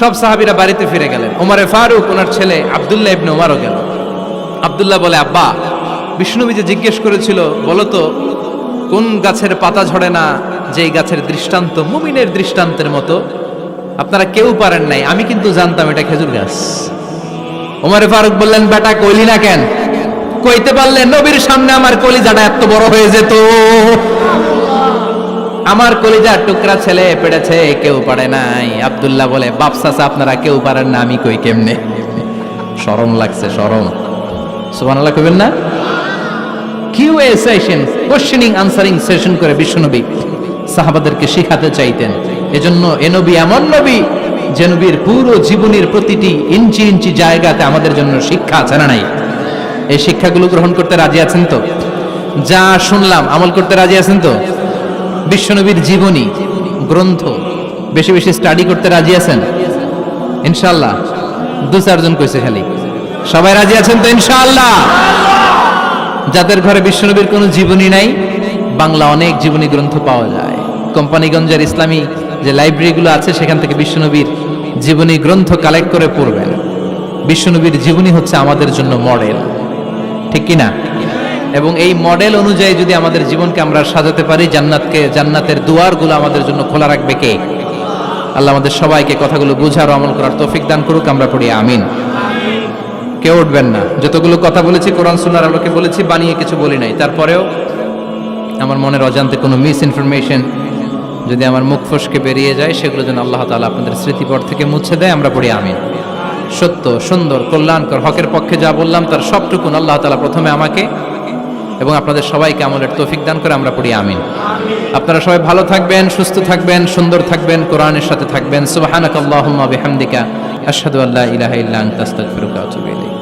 সব সাহাবীরা বাড়িতে ফিরে গেলেন। ওমরে ফারুক ওনার ছেলে আব্দুল্লাহ ইবনে ওমরও গেল। আব্দুল্লাহ বলে, আব্বা, বিষ্ণুনবী যে জিজ্ঞেস করেছিল বলো তো কোন গাছের পাতা ঝরে না, যেই গাছের দৃষ্টান্ত মুমিনের দৃষ্টান্তের মতো, আপনারা কেউ পারেন নাই, আমি কিন্তু জানতাম এটা খেজুর গাছ। ওমরে ফারুক বললেন, বেটা কইলি না কেন? কইতে পারলে নবীর সামনে আমার কলিজাটা এত বড় হয়ে যেত। আমার কলিজার টুকরা ছেলে পেড়েছে, কেউ পারে নাই। আব্দুল্লাহ বলে, বাপ চাচা আপনারা কেউ পারেন না, আমি কই কেমনে? শরম লাগছে, শরম। সুবহানাল্লাহ কইবেন না? QA session, questioning answering session করে বিশ্বনবী সাহাবাদেরকে শিখাতে চাইতেন। এজন্য এ নবী এমন নবী যে নবীর পুরো জীবনের প্রতিটি ইঞ্চি ইঞ্চি জায়গাতে আমাদের জন্য শিক্ষা আছে না নাই? এই শিক্ষাগুলো গ্রহণ করতে রাজি আছেন তো? যা শুনলাম আমল করতে রাজি আছেন তো? বিশ্বনবীর জীবনী গ্রন্থ বেশি বেশি স্টাডি করতে রাজি আছেন ইনশাআল্লাহ? 2-4 জন কইছে খালি। সবাই রাজি আছেন তো ইনশাআল্লাহ? যাদের ঘরে বিশ্বনবীর কোনো জীবনী নাই, বাংলা অনেক জীবনী গ্রন্থ পাওয়া যায়। কোম্পানিগঞ্জের ইসলামী যে লাইব্রেরিগুলো আছে সেখান থেকে বিশ্বনবীর জীবনী গ্রন্থ কালেক্ট করে পড়বেন। বিশ্বনবীর জীবনী হচ্ছে আমাদের জন্য মডেল, ঠিক কি না? এবং এই মডেল অনুযায়ী যদি আমাদের জীবনকে আমরা সাজাতে পারি, জান্নাতের দুয়ারগুলো আমাদের জন্য খোলা রাখবে কে? আল্লাহ আমাদের সবাইকে কথাগুলো বুঝার ও আমল করার তৌফিক দান করুক। আমরা পড়ি আমিন। কেউ উঠবেন না। যতগুলো কথা বলেছি কোরআন সুন্নাহর আলোকে বলেছি, বানিয়ে কিছু বলি নাই। তারপরেও আমার মনের অজান্তে কোনো মিস ইনফরমেশন যদি আমার মুখ ফসকে বেরিয়ে যায়, সেগুলো যেন আল্লাহ তাআলা আপনাদের স্মৃতিপট থেকে মুছে দেয়। আমরা পড়ি আমিন। সত্য, সুন্দর, কল্যাণকর, হকের পক্ষে যা বললাম তার সবটুকুন আল্লাহ তাআলা প্রথমে আমাকে এবং আপনাদের সবাইকে আমলের তৌফিক দান করে। আমরা পড়ি আমিন। আপনারা সবাই ভালো থাকবেন, সুস্থ থাকবেন, সুন্দর থাকবেন, কোরআনের সাথে থাকবেন। সুবহানাকাল্লাহুম্মা বিহামদিকা আশহাদু আল্লা ইলাহা ইল্লা আনতা আস্তাগফিরুকা ওয়া আতুবু ইলাইক।